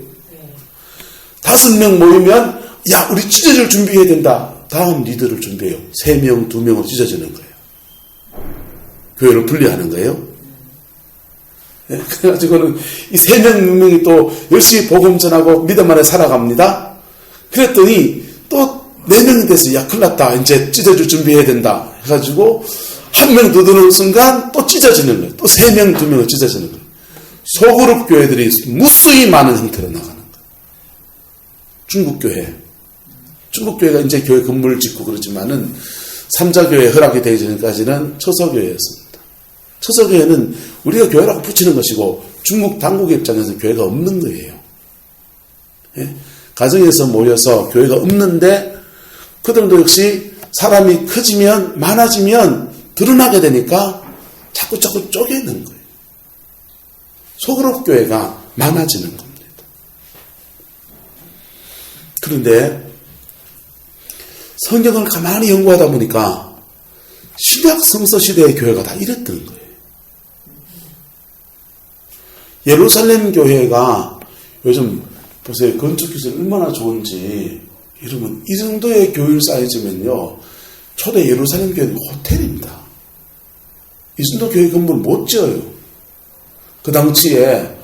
5명 모이면 야 우리 찢어질 준비해야 된다. 다음 리더를 준비해요. 3명, 2명으로 찢어지는 거예요. 교회를 분리하는 거예요. 네, 그래가지고는 이 3명, 6명이 또 열심히 복음 전하고 믿음 안에 살아갑니다. 그랬더니 또 4명이 돼서 야 큰일 났다. 이제 찢어질 준비해야 된다. 해가지고 1명 더 드는 순간 또 찢어지는 거예요. 또 3명, 2명을 찢어지는 거예요. 소그룹 교회들이 무수히 많은 형태로 나가는 거예요. 중국 교회가 이제 교회 건물을 짓고 그러지만은 3자 교회 허락이 되기 전까지는 처소교회였습니다. 처소교회는 우리가 교회라고 붙이는 것이고 중국 당국의 입장에서 교회가 없는 거예요. 예? 가정에서 모여서 교회가 없는데 그들도 역시 사람이 커지면 많아지면 드러나게 되니까 자꾸 쪼개는 거예요. 소그룹 교회가 많아지는 겁니다. 그런데 성경을 가만히 연구하다 보니까 신약 성서 시대의 교회가 다 이랬던 거예요. 예루살렘 교회가 요즘 보세요. 건축 기술이 얼마나 좋은지 이러면 이 정도의 교회 사이즈면요. 초대 예루살렘 교회는 호텔입니다. 이 정도 교회 건물 못 지어요. 그 당시에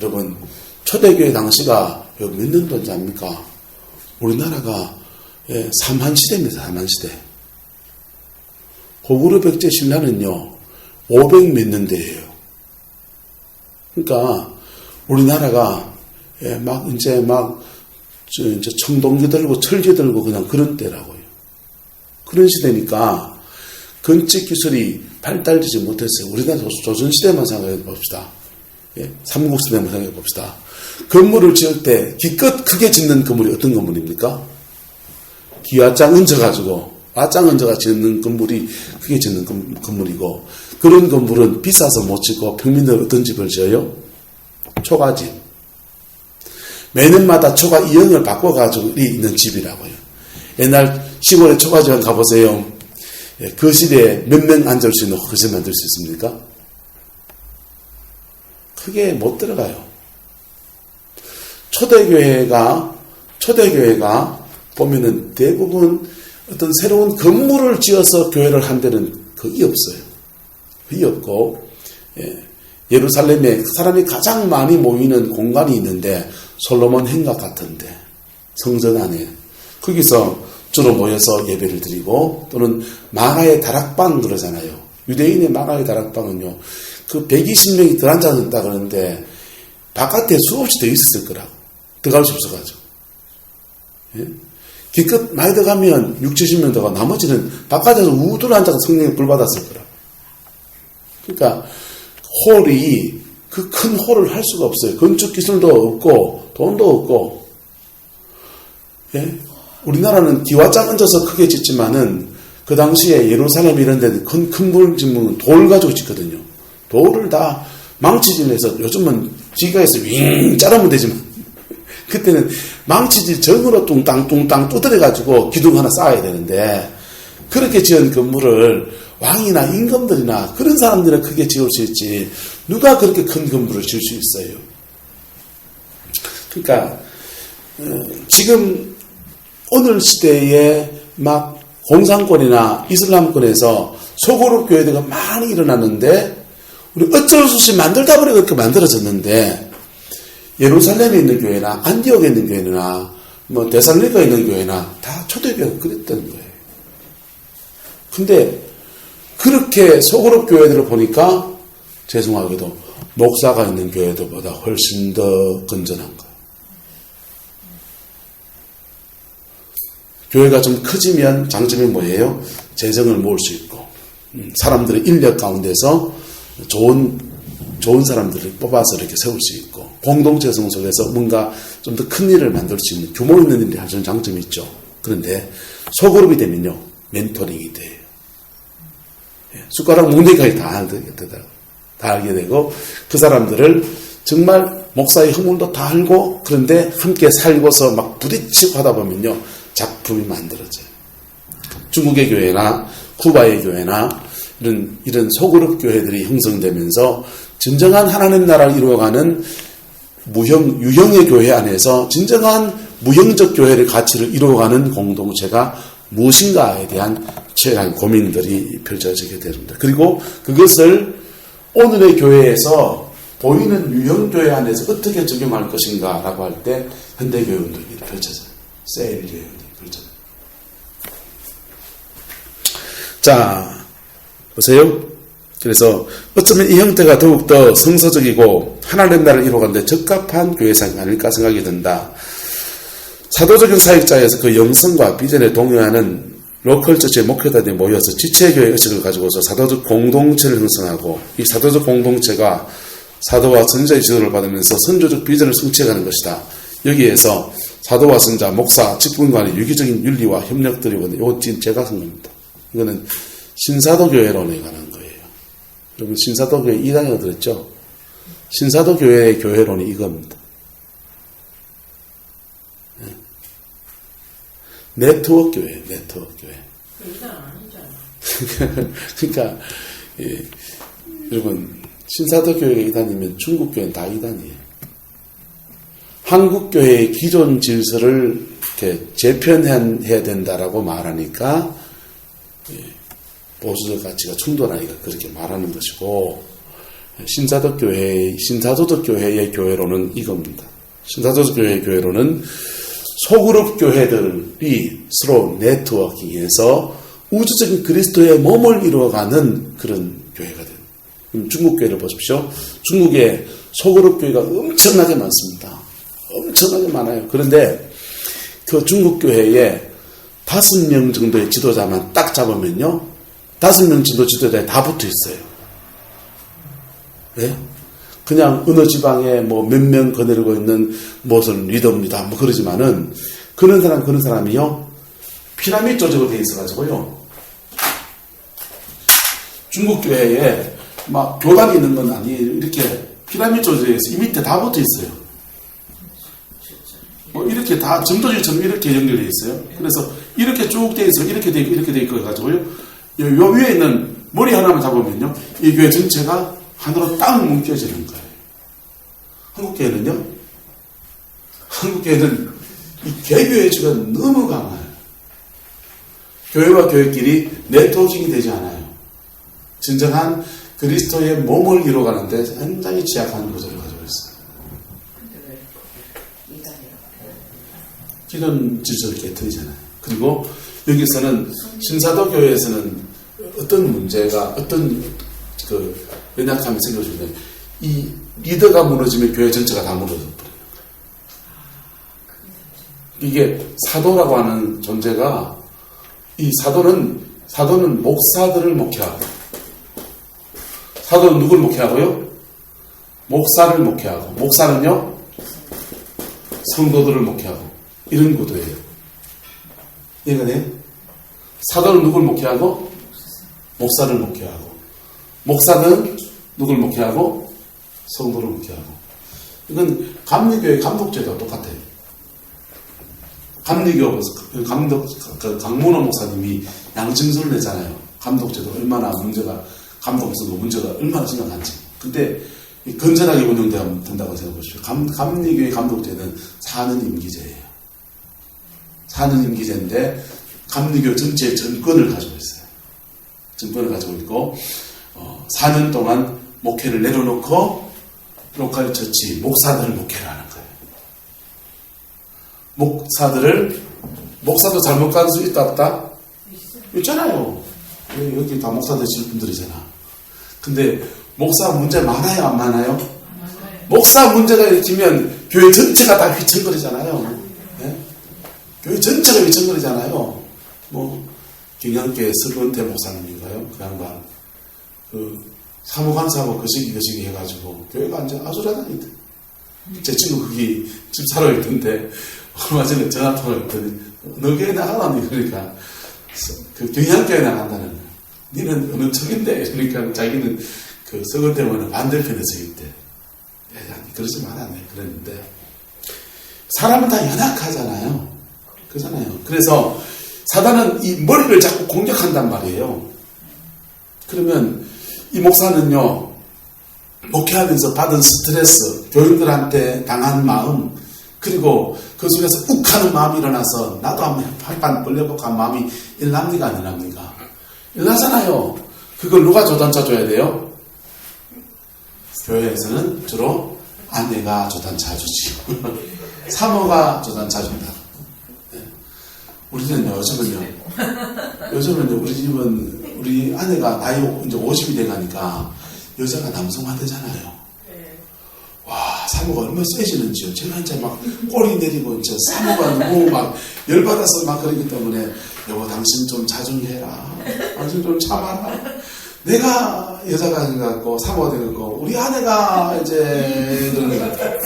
여러분 초대교회 당시가 몇 년도인지 압니까? 우리나라가 삼한시대입니다. 삼한시대. 고구려 백제 신라는요 500 몇 년대예요. 그러니까 우리나라가 이제 청동기 들고 철기 들고 그냥 그런 때라고요. 그런 시대니까 건축 기술이 발달되지 못했어요. 우리나라 조선시대만 생각해 봅시다. 삼국시대만 생각해 봅시다. 건물을 지을 때 기껏 크게 짓는 건물이 어떤 건물입니까? 기와장 얹어가지고 와장 얹어가 짓는 건물이 크게 짓는 건물이고 그런 건물은 비싸서 못 짓고 평민들 어떤 집을 지어요? 초가집. 매년마다 초가 2형을 바꿔가지고 있는 집이라고요. 옛날 시골에 초가집에 가보세요. 거실에 몇 명 앉을 수 있는 거실 만들 수 있습니까? 크게 못 들어가요. 초대교회가 보면은 대부분 어떤 새로운 건물을 지어서 교회를 한 데는 거의 없어요. 거의 없고, 예루살렘에 사람이 가장 많이 모이는 공간이 있는데, 솔로몬 행각 같은데, 성전 안에. 거기서 주로 모여서 예배를 드리고, 또는 마가의 다락방 그러잖아요. 유대인의 마가의 다락방은요, 그 120명이 들어앉았다 그러는데, 바깥에 수없이 더 있었을 거라고. 들어갈 수 없어가지고. 예? 기껏 많이 들어가면 60-70명 들어가 나머지는 바깥에서 우두를 앉아서 성령에 불 받았을 거라고. 그러니까 홀이 그 큰 홀을 할 수가 없어요. 건축 기술도 없고 돈도 없고. 예? 우리나라는 기와장 얹어서 크게 짓지만은 그 당시에 예루살렘 이런 데는 큰 물 짓는 돌 가지고 짓거든요. 돌을 다 망치질 해서 요즘은 지가에서 윙 자르면 되지만 그때는 망치질 정으로 뚱땅 두드려가지고 기둥 하나 쌓아야 되는데 그렇게 지은 건물을 왕이나 임금들이나 그런 사람들은 크게 지을 수 있지 누가 그렇게 큰 건물을 지을 수 있어요. 그러니까 지금 오늘 시대에 막 공산권이나 이슬람권에서 소그룹 교회들이 많이 일어났는데 우리 어쩔 수 없이 만들다 보니 그렇게 만들어졌는데 예루살렘에 있는 교회나 안디옥에 있는 교회나 뭐 데살로니가에 있는 교회나 다 초대교회가 그랬던 거예요. 근데 그렇게 소그룹 교회들을 보니까 죄송하게도 목사가 있는 교회들보다 훨씬 더 건전한 거예요. 교회가 좀 커지면 장점이 뭐예요? 재정을 모을 수 있고 사람들의 인력 가운데서 좋은 사람들을 뽑아서 이렇게 세울 수 있고 공동체 속에서 뭔가 좀 더 큰 일을 만들 수 있는 규모 있는 일이 하는 장점이 있죠. 그런데 소그룹이 되면요 멘토링이 돼요. 숟가락 뭉개기까지 다 알게 되고 그 사람들을 정말 목사의 허물도 다 알고 그런데 함께 살고서 막 부딪히고 하다 보면요 작품이 만들어져요. 중국의 교회나 쿠바의 교회나 이런 소그룹 교회들이 형성되면서 진정한 하나님 나라를 이루어가는 유형의 교회 안에서 진정한 무형적 교회의 가치를 이루어가는 공동체가 무엇인가에 대한 치열한 고민들이 펼쳐지게 됩니다. 그리고 그것을 오늘의 교회에서 보이는 유형교회 안에서 어떻게 적용할 것인가 라고 할 때 현대교회 운동이 펼쳐져요. 세일교회 운동이 펼쳐져요. 자, 보세요. 그래서 어쩌면 이 형태가 더욱더 성서적이고 하나님 나라를 이루어가는 데 적합한 교회상이 아닐까 생각이 든다. 사도적인 사역자에서 그 영성과 비전에 동요하는 로컬 처치의 목회자들이 모여서 지체교회 의식을 가지고서 사도적 공동체를 형성하고 이 사도적 공동체가 사도와 선지자의 지도를 받으면서 선조적 비전을 성취해가는 것이다. 여기에서 사도와 선자, 목사, 직분 간의 유기적인 윤리와 협력들이 오는 이거 지금 제가 쓴 겁니다. 이거는 신사도교회론에 관한 거예요. 여러분 신사도교회 2단에 들었죠? 신사도교회의 교회론이 이겁니다. 네트워크 교회, 네트워크 교회. 이단 아니잖아. 그러니까 여러분 신사도 교회가 2단이면 중국 교회는 다 2단이에요. 한국 교회의 기존 질서를 이렇게 재편해야 된다라고 말하니까 보수적 가치가 충돌하니까 그렇게 말하는 것이고 신사도 교회의 교회로는 이겁니다. 신사도 교회의 교회로는 소그룹 교회들이 서로 네트워킹해서 우주적인 그리스도의 몸을 이루어가는 그런 교회가 됩니다. 중국 교회를 보십시오. 중국에 소그룹 교회가 엄청나게 많습니다. 엄청나게 많아요. 그런데 그 중국 교회에 5명 정도의 지도자만 딱 잡으면요. 5명 정도 지도자에 다 붙어 있어요. 네? 그냥 어느 지방에 뭐 몇 명 거느리고 있는 무슨 리더입니다. 뭐 그러지만은 그런 사람이요. 피라미드 조직으로 되어 있어가지고요. 중국 교회에 막 교단이 있는 건 아니에요. 이렇게 피라미드 조직에서 이 밑에 다 붙어 있어요. 뭐 이렇게 다 점도지처럼 이렇게 연결되어 있어요. 그래서 이렇게 쭉 되어 있어, 이렇게 되어 있고, 이렇게 되어 있고 해가지고요. 요 위에 있는 머리 하나만 잡으면요, 이 교회 전체가 하나로 딱 뭉쳐지는 거예요. 한국교회는요, 한국교회는 이 개교의 주가 너무 강해요. 교회와 교회끼리 네트워킹이 되지 않아요. 진정한 그리스도의 몸을 이루어가는데 굉장히 취약한 구조를 가지고 있어요. 기존 질서를 깨뜨리잖아요. 그리고 여기서는 신사도 교회에서는 어떤 문제가 어떤 그 연약함이 생겨주면 이 리더가 무너지면 교회 전체가 다 무너져 버려요. 이게 사도라고 하는 존재가 이 사도는 목사들을 목회하고 사도는 누굴 목회하고요? 목사를 목회하고 목사는요? 성도들을 목회하고 이런 구도예요. 이해가 돼요? 사도는 누굴 목회하고? 목사를 목회하고 목사는 누굴 목회하고? 성도를 목회하고. 이건 감리교회 감독제도 똑같아요. 감리교 강문호 목사님이 양증서를 내잖아요. 감독제도 얼마나 감독서도 문제가 얼마나 심각한지. 근데 건전하게 운영된다고 생각해보십시오. 감리교회 감독제는 4년 임기제예요. 4년 임기제인데 감리교 전체의 전권을 가지고 있어요. 전권을 가지고 있고 4년 동안 목회를 내려놓고 로컬 처치 목사들을 목회를 하는 거예요. 목사도 잘못 가는 수 있다 없다? 있잖아요. 여기 다 목사 되실 분들이잖아. 근데 목사 문제 많아요 안 많아요? 목사 문제가 일으키면 교회 전체가 다 휘청거리잖아요. 네? 교회 전체가 휘청거리잖아요. 뭐 경영교회 설원태 목사님인가요? 그 양반 사무관사하고 거시기 해가지고 교회가 완전 아수라다니다. 제 친구 거기 집 살아 있던데 얼마 전에 전화 통화했더니 너 교회 나가라니. 그러니까 그 경향교회 나간다는 거야. 니는 어느 쪽인데? 그러니까 자기는 그 서거 때문에 반대편에 서 있대. 그러지 말아네. 그랬는데 사람은 다 연약하잖아요. 그렇잖아요. 그래서 사단은 이 머리를 자꾸 공격한단 말이에요. 그러면 이 목사는요, 목회하면서 받은 스트레스, 교인들한테 당한 마음, 그리고 그 속에서 욱하는 마음이 일어나서 나도 한번 팔판 벌려볼까 하는 마음이 일납니까 안 일납니까? 일나잖아요. 그걸 누가 조단차 줘야 돼요? 교회에서는 주로 아내가 조단차 주지. 사모가 조단차 준다. 네. 우리는요, 요즘은요, 우리 집은 우리 아내가 나이 이제 50이 돼가니까 여자가 남성화 되잖아요. 와, 사모가 얼마나 세지는지요. 제가 이제 막 꼬리 내리고 이제 사모가 너무 막 열받아서 막 그러기 때문에 여보, 당신 좀 자중해라. 당신 좀 참아라. 내가 여자가 돼갖고 사모가 되갖고 우리 아내가 이제 그러는 것 같아요.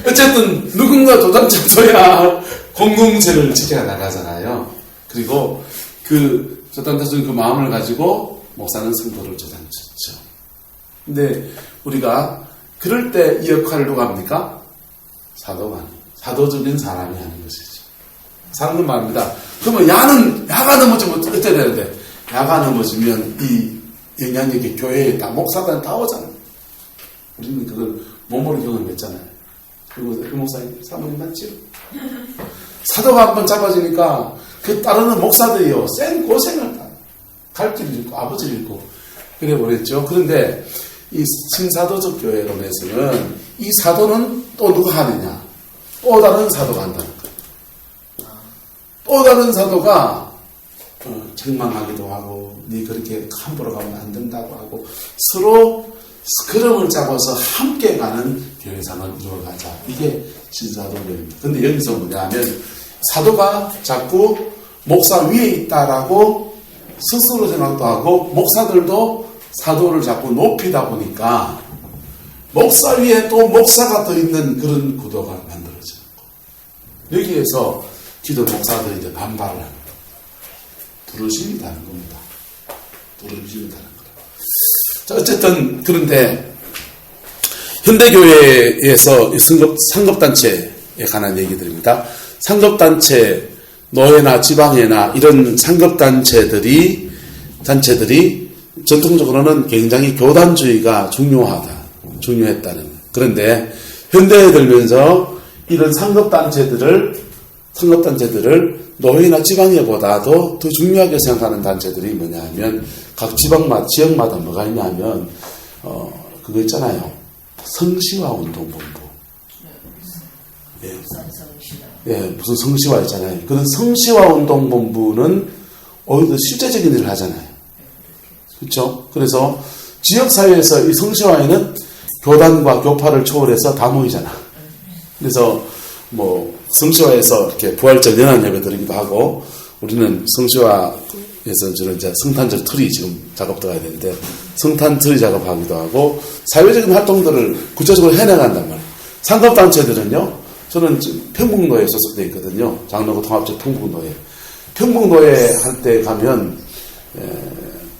어쨌든 누군가 도장장 둬야 공동체를 지켜 나가잖아요. 그리고 그 조단자 준 그 마음을 가지고 목사는 성도를 조단쳤죠. 근데 우리가 그럴 때 이 역할을 누가 합니까? 사도가 아니에요. 사도적인 사람이 하는 것이죠. 사람은 말합니다. 그러면 야가 넘어지면 어떻게 되는데? 야가 넘어지면 이 영향력이 교회에 있다. 목사들은 다 오잖아요. 우리는 그걸 몸으로 경험했잖아요. 그리고 그 목사님, 사모님 맞지요? 사도가 한번 잡아지니까 그 따르는 목사들이요. 센 고생을 다. 갈 길을 잃고 아버지를 잃고 그래 버렸죠. 그런데 이 신사도적 교회론에서는 이 사도는 또 누가 하느냐? 또 다른 사도가 한다는 거예요. 또 다른 사도가 책망하기도 하고 네 그렇게 함부로 가면 안 된다고 하고 서로 스크럼을 잡아서 함께 가는 교회상을 이루어가자. 이게 신사도교회입니다. 근데 여기서 뭐냐면 사도가 자꾸 목사 위에 있다라고 스스로 생각도 하고 목사들도 사도를 자꾸 높이다 보니까 목사 위에 또 목사가 더 있는 그런 구도가 만들어지는 거예요. 여기에서 기도 목사들이 이제 반발을 합니다. 두루심이 다른 겁니다. 두루심이 다른 거예요. 자, 어쨌든 그런데 현대교회에서 상급단체에 관한 얘기들입니다. 상급단체, 노회나 지방회나 이런 상급단체들이 전통적으로는 굉장히 교단주의가 중요했다는. 그런데 현대에 들면서 이런 상급단체들을 노회나 지방회보다도 더 중요하게 생각하는 단체들이 뭐냐 하면 각 지역마다 뭐가 있냐면 그거 있잖아요. 성시화 운동본부. 예, 무슨 성시화 있잖아요. 그런 성시화 운동본부는 오히려 실제적인 일을 하잖아요. 그렇죠? 그래서 지역사회에서 이 성시화에는 교단과 교파를 초월해서 다 모이잖아. 그래서 뭐 성시화에서 이렇게 부활절 연합예배 드리기도 하고 우리는 성시화에서 저는 이제 성탄절 트리 지금 작업 들어가야 되는데 성탄 트리 작업하기도 하고 사회적인 활동들을 구체적으로 해나간단 말이에요. 상급단체들은요. 저는 지금 평북노에 소속되어 있거든요. 장로구 통합적 평북노에. 평북노에 할 때 가면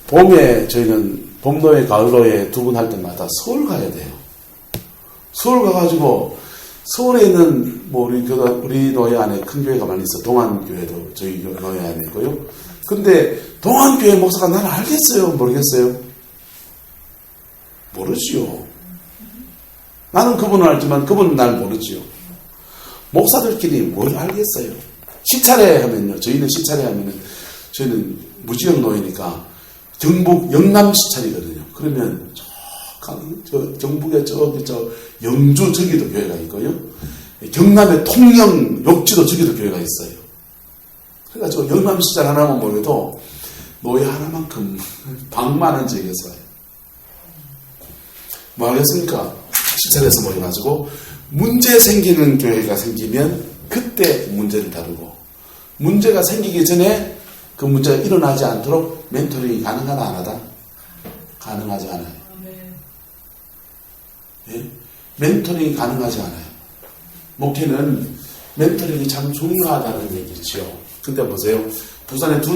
봄에 저희는 봄노회, 가을노회 두 분 할 때마다 서울 가야 돼요. 서울 가가지고 서울에 있는 뭐 우리 노회 안에 큰 교회가 많이 있어. 동안교회도 저희 노회 안에 있고요. 근데 동안교회 목사가 나를 알겠어요? 모르겠어요? 모르지요. 나는 그분을 알지만 그분은 날 모르지요. 목사들끼리 뭘 알겠어요? 시차례 하면요. 저희는 시차례 하면은 저희는 무지역 노회니까 경북 영남 시찰이거든요. 그러면 저 경북에 저 영주 저기도 교회가 있고요. 경남의 통영 욕지도 저기도 교회가 있어요. 그러니까 저 영남 시찰 하나만 모여도 노예 하나만큼 방 많은 지역에서 와요. 뭐 하겠습니까? 시찰에서 모여가지고 문제 생기는 교회가 생기면 그때 문제를 다루고 문제가 생기기 전에 그 문제가 일어나지 않도록 멘토링이 가능하다 안 하다? 가능하지 않아요. 예? 멘토링이 가능하지 않아요. 목회는 멘토링이 참 중요하다는 얘기죠. 근데 보세요. 부산의 두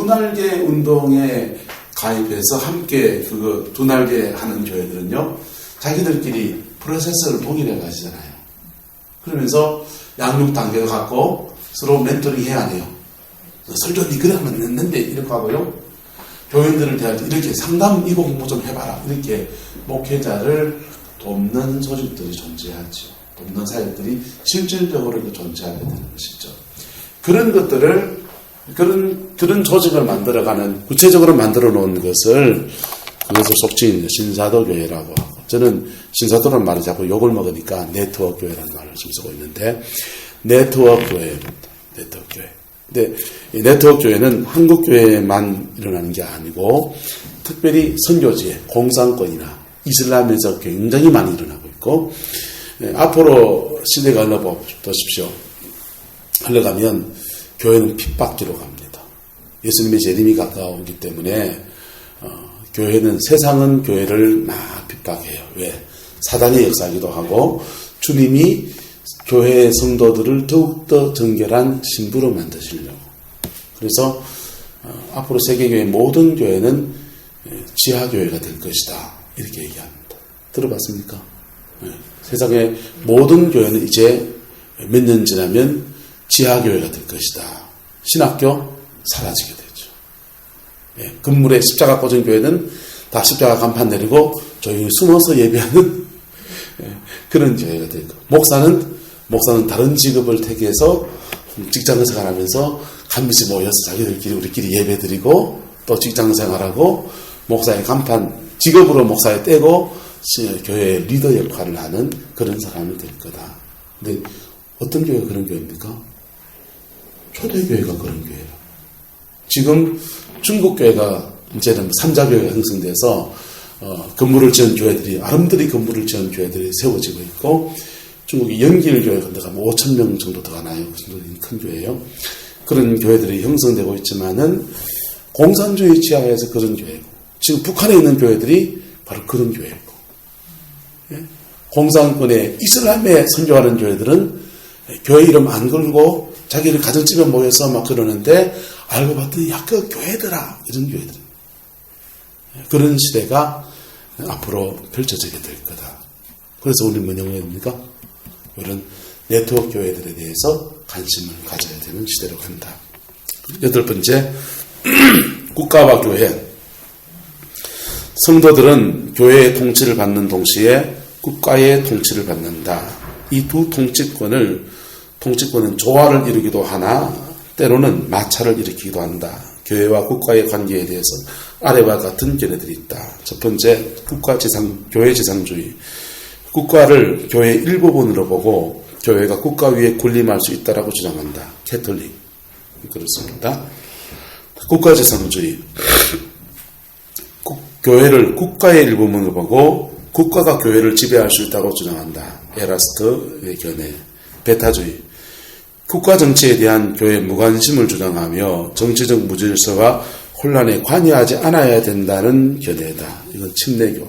날개 운동에 가입해서 함께 그거 두 날개 하는 교회들은요. 자기들끼리 프로세스를 동일해 가시잖아요. 그러면서 양육 단계를 갖고 서로 멘토링 해야 돼요. 설교니 그래 하면 됐는데 이렇게 하고요. 교인들을 대할 때 이렇게 상담 이거 공부 좀 해봐라. 이렇게 목회자를 돕는 조직들이 존재하죠. 돕는 사역들이 실질적으로 존재하게 되는 것이죠. 그런 것들을 그런 조직을 만들어가는 구체적으로 만들어 놓은 것을 그것을 속칭 신사도 교회라고 하고, 저는 신사도라는 말을 자꾸 욕을 먹으니까 네트워크 교회라는 말을 지금 쓰고 있는데, 네트워크 교회입니다. 네트워크 교회. 근데 이 네트워크 교회는 한국 교회만 일어나는 게 아니고 특별히 선교지에 공산권이나 이슬람에서 굉장히 많이 일어나고 있고, 앞으로 시대가 흘러보십시오. 흘러가면 교회는 핍박기로 갑니다. 예수님의 재림이 가까우기 때문에 교회는, 세상은 교회를 막 핍박해요. 왜? 사단의 역사이기도 하고 주님이 교회의 성도들을 더욱더 정결한 신부로 만드시려고. 그래서 앞으로 세계교회 모든 교회는 지하교회가 될 것이다, 이렇게 얘기합니다. 들어봤습니까? 세상의 모든 교회는 이제 몇 년 지나면 지하교회가 될 것이다. 신학교 사라지게 되죠. 건물에 십자가 꽂은 교회는 다 십자가 간판 내리고 조용히 숨어서 예배하는 그런 교회가 될 거고, 목사는 다른 직업을 택해서 직장 생활하면서 한미씩 모여서 자기들끼리 우리끼리 예배 드리고 또 직장 생활하고 목사의 간판 직업으로 목사에 떼고 교회의 리더 역할을 하는 그런 사람이 될 거다. 근데 어떤 교회가 그런 교회입니까? 초대교회가 그런 교회라. 지금 중국 교회가 이제는 3자 교회가 형성돼서 건물을 지은 교회들이, 아름드리 건물을 지은 교회들이 세워지고 있고, 중국의 연길교회 같은 데 가면 5,000명 정도 더 가나요? 그 정도 큰 교회예요. 그런 교회들이 형성되고 있지만은 공산주의 지하에서 그런 교회고, 지금 북한에 있는 교회들이 바로 그런 교회고, 공산권의 이슬람에 선교하는 교회들은 교회 이름 안 걸고 자기를 가정집에 모여서 막 그러는데 알고 봤더니 야, 그 교회더라, 이런 교회들. 그런 시대가 앞으로 펼쳐지게 될 거다. 그래서 우리는 뭐냐 합니까? 이런 네트워크 교회들에 대해서 관심을 가져야 되는 시대로 간다. 8번째, 국가와 교회. 성도들은 교회의 통치를 받는 동시에 국가의 통치를 받는다. 이 두 통치권은 조화를 이루기도 하나 때로는 마찰을 일으키기도 한다. 교회와 국가의 관계에 대해서 아래와 같은 견해들이 있다. 첫 번째, 교회 지상주의. 국가를 교회의 일부분으로 보고 교회가 국가 위에 군림할 수 있다라고 주장한다. 캐톨릭. 그렇습니다. 국가지상주의. 교회를 국가의 일부분으로 보고 국가가 교회를 지배할 수 있다고 주장한다. 에라스트의 견해. 베타주의. 국가 정치에 대한 교회의 무관심을 주장하며 정치적 무질서와 혼란에 관여하지 않아야 된다는 견해다. 이건 침례교.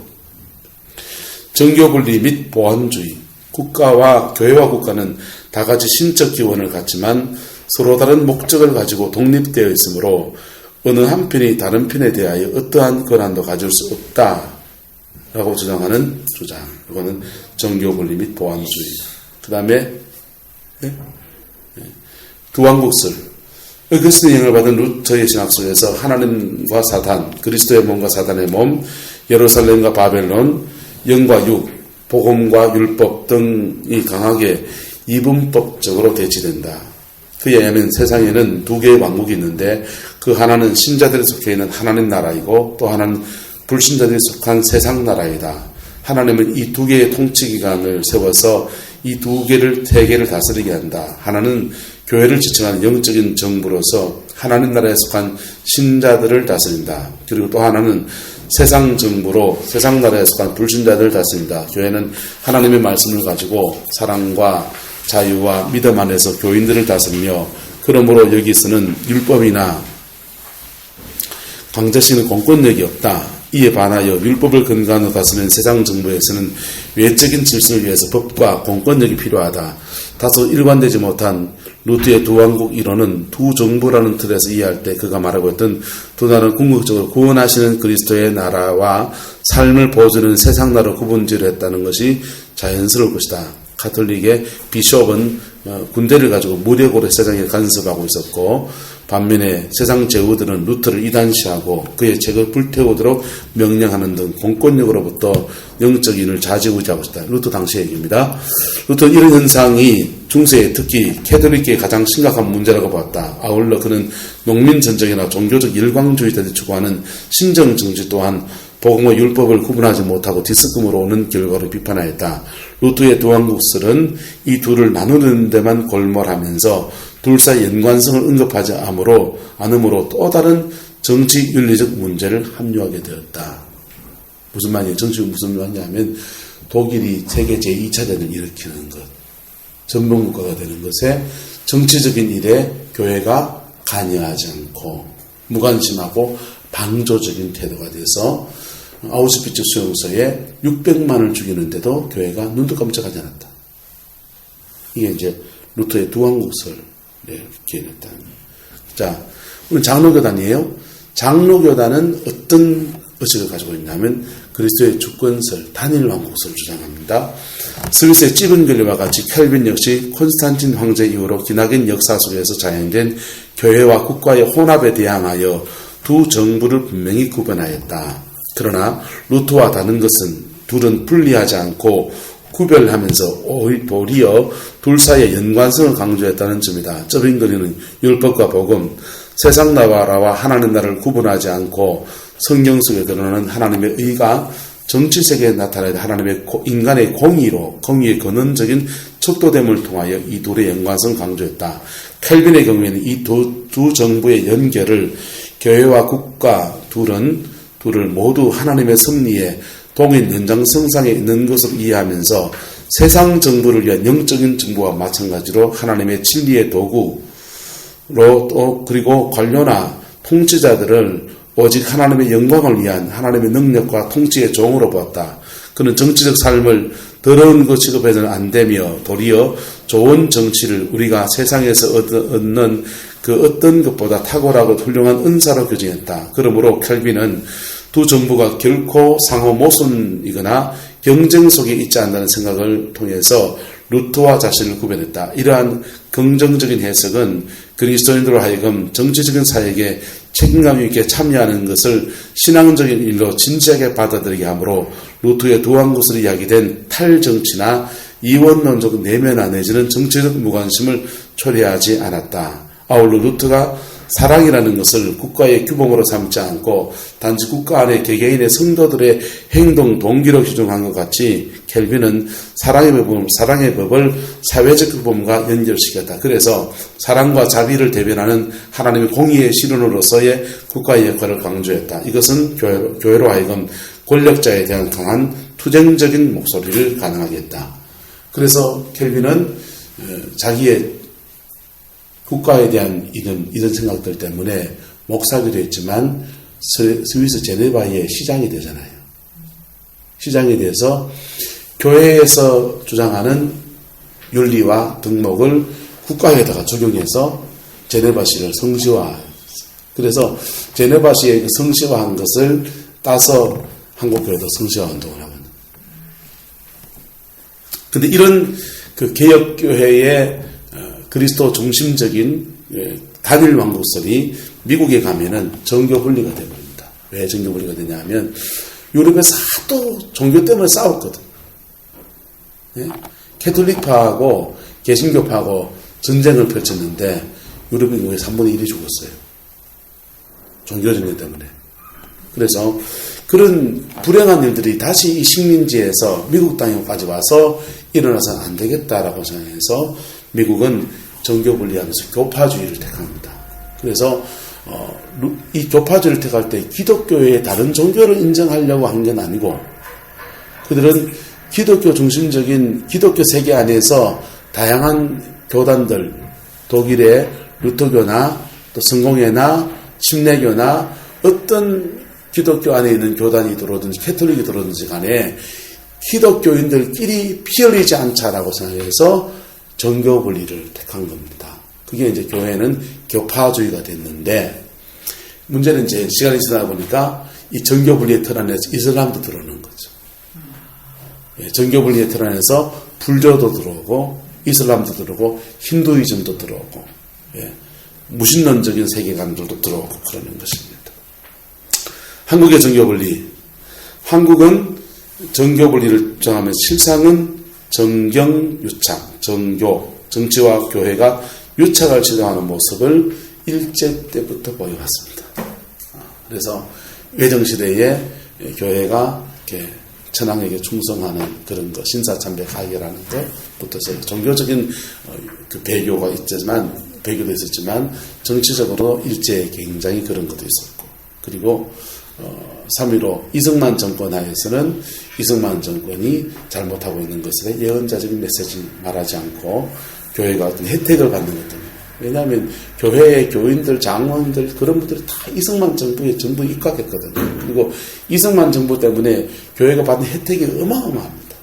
정교분리 및 보완주의. 교회와 국가는 다같이 신적 기원을 갖지만 서로 다른 목적을 가지고 독립되어 있으므로 어느 한편이 다른 편에 대하여 어떠한 권한도 가질 수 없다라고 주장하는 주장. 이거는 정교분리 및 보완주의. 그 다음에 두왕국설. 그리스도의 영을 받은 루터의 신학설에서 하나님과 사단, 그리스도의 몸과 사단의 몸, 예루살렘과 바벨론, 영과 육, 복음과 율법 등이 강하게 이분법적으로 대치된다. 그에 의하면 세상에는 두 개의 왕국이 있는데 그 하나는 신자들이 속해 있는 하나님 나라이고 또 하나는 불신자들이 속한 세상 나라이다. 하나님은 이 두 개의 통치기관을 세워서 이 세 개를 다스리게 한다. 하나는 교회를 지칭하는 영적인 정부로서 하나님 나라에 속한 신자들을 다스린다. 그리고 또 하나는 세상 정부로 세상 나라에 속한 불신자들을 다스린다. 교회는 하나님의 말씀을 가지고 사랑과 자유와 믿음 안에서 교인들을 다스리며, 그러므로 여기서는 율법이나 강제시는 공권력이 없다. 이에 반하여 율법을 근간으로 다스리는 세상 정부에서는 외적인 질서를 위해서 법과 공권력이 필요하다. 다소 일관되지 못한 루트의 두왕국 이론은 두 정부라는 틀에서 이해할 때 그가 말하고 있던 두 나라는 궁극적으로 구원하시는 그리스도의 나라와 삶을 보여주는 세상 나라로 구분지를 했다는 것이 자연스러울 것이다. 가톨릭의 비숍은 군대를 가지고 무력으로 세상에 간섭하고 있었고, 반면에 세상 제후들은 루터를 이단시하고 그의 책을 불태우도록 명령하는 등 공권력으로부터 영적 인을 좌지우지하고 있다. 루터 당시 얘기입니다. 루터는 이런 현상이 중세에 특히 캐톨릭계의 가장 심각한 문제라고 보았다. 아울러 그는 농민 전쟁이나 종교적 일광주의자들이 추구하는 신정 정치 또한 복음과 율법을 구분하지 못하고 뒤섞음으로 오는 결과를 비판하였다. 루터의 두한국설은 이 둘을 나누는 데만 골몰하면서 둘 사이 연관성을 언급하지 않으므로 또 다른 정치 윤리적 문제를 합류하게 되었다. 무슨 말이에요? 정치가 무슨 말이냐면 독일이 세계 제2차 대전을 일으키는 것, 전범국가가 되는 것에 정치적인 일에 교회가 관여하지 않고 무관심하고 방조적인 태도가 돼서 아우슈비츠 수용소에 600만을 죽이는데도 교회가 눈도 깜짝하지 않았다. 이게 이제 루터의 두한국설의 기회였다. 자, 오늘 장로교단이에요. 장로교단은 어떤 의식을 가지고 있냐면 그리스도의 주권설, 단일왕국설을 주장합니다. 스위스의 찌븐글리와 같이 켈빈 역시 콘스탄틴 황제 이후로 기나긴 역사 속에서 자연된 교회와 국가의 혼합에 대항하여 두 정부를 분명히 구분하였다. 그러나 루터와 다른 것은 둘은 분리하지 않고 구별하면서 도리어 둘 사이의 연관성을 강조했다는 점이다. 쩌빙거리는 율법과 복음, 세상 나라와 하나님 나라를 구분하지 않고 성경 속에 드러나는 하나님의 의가 정치 세계에 나타나는 하나님의 인간의 공의의 근원적인 척도됨을 통하여 이 둘의 연관성을 강조했다. 켈빈의 경우에는 이 두 정부의 연결을 교회와 국가 둘을 모두 하나님의 섭리에 동일 연장성상에 있는 것을 이해하면서 세상 정부를 위한 영적인 정부와 마찬가지로 하나님의 진리의 도구로 또 그리고 관료나 통치자들을 오직 하나님의 영광을 위한 하나님의 능력과 통치의 종으로 보았다. 그는 정치적 삶을 더러운 것 취급해서는 안 되며 도리어 좋은 정치를 우리가 세상에서 얻는 그 어떤 것보다 탁월하고 훌륭한 은사로 규정했다. 그러므로 켈빈은 두 정부가 결코 상호 모순이거나 경쟁 속에 있지 않다는 생각을 통해서 루터와 자신을 구별했다. 이러한 긍정적인 해석은 그리스도인으로 하여금 정치적인 사역에 책임감 있게 참여하는 것을 신앙적인 일로 진지하게 받아들이게 하므로 루터의 두한국설이 이야기된 탈정치나 이원론적 내면화 내지는 정치적 무관심을 초래하지 않았다. 아울러 루터가 사랑이라는 것을 국가의 규범으로 삼지 않고 단지 국가 안의 개개인의 성도들의 행동 동기로 규정한 것 같이 켈빈은 사랑의 법을 사회적 규범과 연결시켰다. 그래서 사랑과 자비를 대변하는 하나님의 공의의 실현으로서의 국가의 역할을 강조했다. 이것은 교회로 하여금 권력자에 대한 강한 투쟁적인 목소리를 가능하게 했다. 그래서 켈빈은 자기의 국가에 대한 이런 생각들 때문에 목사기도 했지만 스위스 제네바의 시장이 되잖아요. 시장이 돼서 교회에서 주장하는 윤리와 등목을 국가에다가 적용해서 제네바시를 성시화. 그래서 제네바시의 성시화한 것을 따서 한국교회도 성시화 운동을 하거든요. 근데 이런 그 개혁교회의 그리스도 중심적인 단일 왕국설이 미국에 가면은 정교 분리가 되어버립니다. 왜 정교 분리가 되냐 하면 유럽에서 하도 종교 때문에 싸웠거든. 예? 캐톨릭파하고 개신교파하고 전쟁을 펼쳤는데 유럽의 경우에 3분의 1이 죽었어요. 종교 전쟁 때문에. 그래서 그런 불행한 일들이 다시 이 식민지에서 미국 땅에까지 와서 일어나서는 안 되겠다라고 생각해서 미국은 정교 분리하면서 교파주의를 택합니다. 그래서 이 교파주의를 택할 때 기독교의 다른 종교를 인정하려고 한 건 아니고 그들은 기독교 중심적인 기독교 세계 안에서 다양한 교단들, 독일의 루터교나 또 성공회나 침례교나 어떤 기독교 안에 있는 교단이 들어오든지 캐톨릭이 들어오든지 간에 기독교인들끼리 피 흘리지 않자라고 생각해서 정교 분리를 택한 겁니다. 그게 이제 교회는 교파주의가 됐는데 문제는 이제 시간이 지나다 보니까 이 정교 분리의 틀 안에서 이슬람도 들어오는 거죠. 정교 분리의 틀 안에서 불교도 들어오고 이슬람도 들어오고 힌두이즘도 들어오고 예, 무신론적인 세계관들도 들어오고 그러는 것입니다. 한국의 정교분리, 한국은 정교분리를 정하면 실상은 정경유착, 정교, 정치와 교회가 유착을 지도하는 모습을 일제 때부터 보여왔습니다. 그래서 외정시대에 교회가 이렇게 천황에게 충성하는 그런 거, 신사참배하기라는 것부터 종교적인 그 배교가 배교도 있었지만 정치적으로 일제에 굉장히 그런 것도 있었고, 그리고 3.15 이승만 정권 하에서는 이승만 정권이 잘못하고 있는 것에 예언자적인 메시지 말하지 않고 교회가 어떤 혜택을 받는 것입니다. 왜냐하면 교회의 교인들, 장로님들 그런 분들이 다 이승만 정부에 전부 입각했거든요. 그리고 이승만 정부 때문에 교회가 받는 혜택이 어마어마합니다.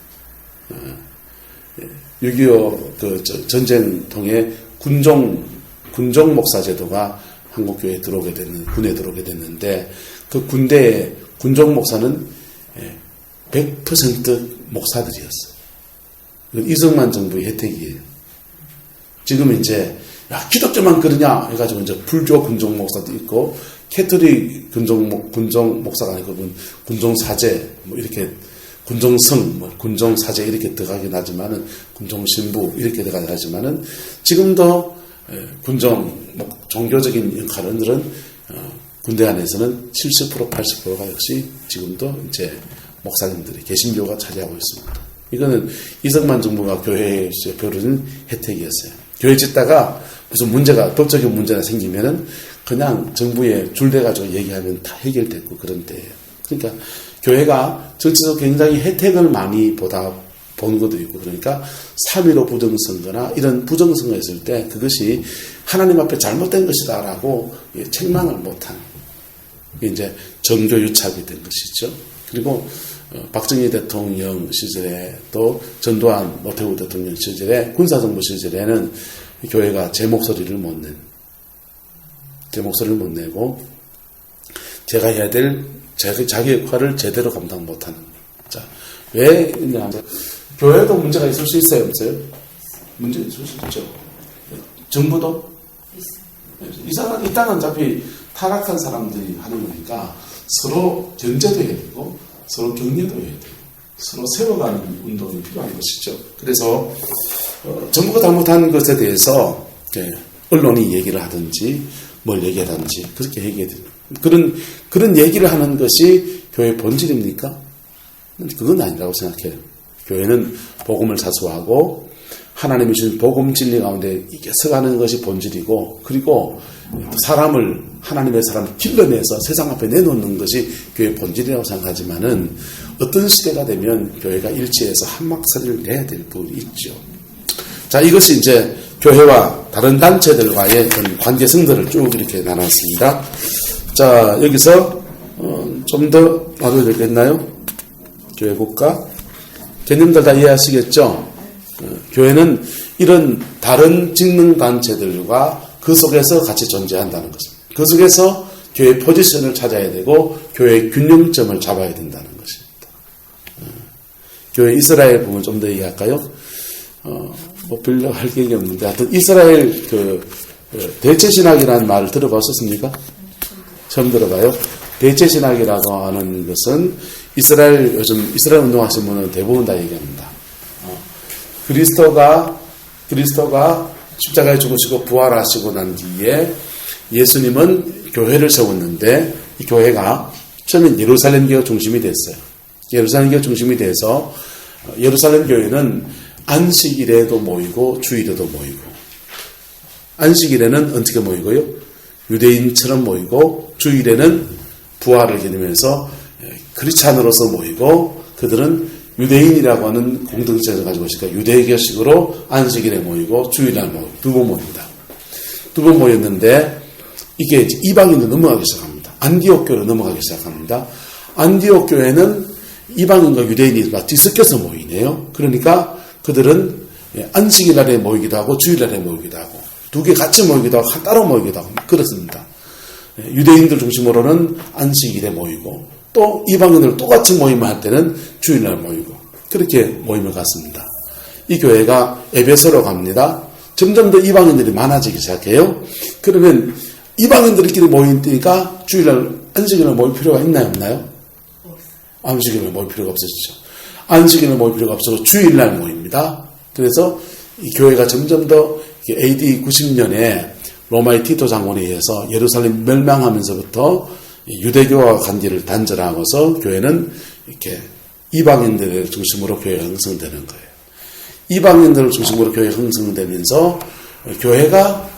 6.25 그 전쟁 통해 군종 목사 제도가 한국 교회에 들어오게 됐는, 군에 들어오게 됐는데 그 군대의 군종 목사는 100% 목사들이었어요. 이승만 정부의 혜택이에요. 지금 이제 기독교만 그러냐 해가지고 이제 불교 군종 목사도 있고 캐톨릭 군종 목사가 아니고 군종 사제 뭐 이렇게 군종성 뭐 군종 사제 이렇게 들어가긴 하지만은 군종 신부 이렇게 들어가긴 하지만은 지금도 종교적인 역할은 군대 안에서는 70% 80%가 역시 지금도 이제 목사님들이 개신교가 차지하고 있습니다. 이거는 이승만 정부가 교회에 베푸는 혜택이었어요. 교회 짓다가 무슨 문제가, 법적인 문제가 생기면은 그냥 정부에 줄대가지고 얘기하면 다 해결됐고 그런 때예요. 그러니까 교회가 정치적으로 굉장히 혜택을 많이 본 것도 있고, 그러니까 3.15 부정선거나 이런 부정선거가 있을 때 그것이 하나님 앞에 잘못된 것이다라고 책망을 못한, 이제 정교 유착이 된 것이죠. 그리고 박정희 대통령 시절에 또 전두환 노태우 대통령 시절에 군사정부 시절에는 교회가 제 목소리를 못 내고 제가 해야 될 자기 역할을 제대로 감당 못하는 거예요. 자, 왜 있냐? 교회도 문제가 있을 수 있어요, 없어요? 문제 있을 수 있죠. 정부도 이상하게 이 땅은 어차피 타락한 사람들이 하는 거니까 서로 견제도 해야 되고 서로 격려도 해야 되고 서로 세워가는 운동이 필요한 것이죠. 그래서 정부가 잘못하는 것에 대해서 언론이 얘기를 하든지 뭘 얘기하든지 그렇게 얘기해야 돼요. 그런 얘기를 하는 것이 교회의 본질입니까? 그건 아니라고 생각해요. 교회는 복음을 사수하고 하나님이 주신 복음 진리 가운데 서가는 것이 본질이고, 그리고 하나님의 사람을 길러내서 세상 앞에 내놓는 것이 교회의 본질이라고 생각하지만은 어떤 시대가 되면 교회가 일치해서 한 목소리를 내야 될 부분이 있죠. 자, 이것이 이제 교회와 다른 단체들과의 관계성들을 쭉 이렇게 나눴습니다. 자, 여기서 좀 더 나눠야 되겠나요? 교회 국가 개념들 다 이해하시겠죠? 교회는 이런 다른 직능단체들과 그 속에서 같이 존재한다는 것입니다. 그 속에서 교회의 포지션을 찾아야 되고 교회의 균형점을 잡아야 된다는 것입니다. 교회 이스라엘 부분 좀 더 얘기할까요? 뭐 빌려 할 계획이 없는데 하여튼 이스라엘 대체신학이라는 말을 들어보셨습니까? 처음 들어봐요. 대체신학이라고 하는 것은 요즘 이스라엘 운동하시는 분은 대부분 다 얘기합니다. 그리스도가 십자가에 죽으시고 부활하시고 난 뒤에 예수님은 교회를 세웠는데 이 교회가 처음엔 예루살렘 교회가 중심이 됐어요. 예루살렘 교회가 중심이 돼서 예루살렘 교회는 안식일에도 모이고 주일에도 모이고, 안식일에는 어떻게 모이고요? 유대인처럼 모이고, 주일에는 부활을 기념해서 크리스찬으로서 모이고, 그들은 유대인이라고 하는 공동체를 가지고 있으니까 유대교식으로 안식일에 모이고 주일날 모이고 두 번 모입니다. 두 번 모였는데 이게 이제 이방인으로 넘어가기 시작합니다. 안디옥 교회로 넘어가기 시작합니다. 안디옥 교회는 이방인과 유대인이 뒤섞여서 모이네요. 그러니까 그들은 안식일날에 모이기도 하고 주일날에 모이기도 하고 두 개 같이 모이기도 하고 따로 모이기도 하고 그렇습니다. 유대인들 중심으로는 안식일에 모이고 또 이방인들 똑같이 모임을 할 때는 주일날 모이고 그렇게 모임을 갖습니다. 이 교회가 에베소로 갑니다. 점점 더 이방인들이 많아지기 시작해요. 그러면 이방인들끼리 모이니까 주일날 안식일을 모일 필요가 있나요, 없나요? 안식일을 모일 필요가 없어지죠. 안식일을 모일 필요가 없어서 주일날 모입니다. 그래서 이 교회가 점점 더 AD 90년에 로마의 티토 장군에 의해서 예루살렘 멸망하면서부터 유대교와 관계를 단절하고서 교회는 이렇게 이방인들을 중심으로 교회가 형성되는 거예요. 이방인들을 중심으로 교회가 형성되면서 교회가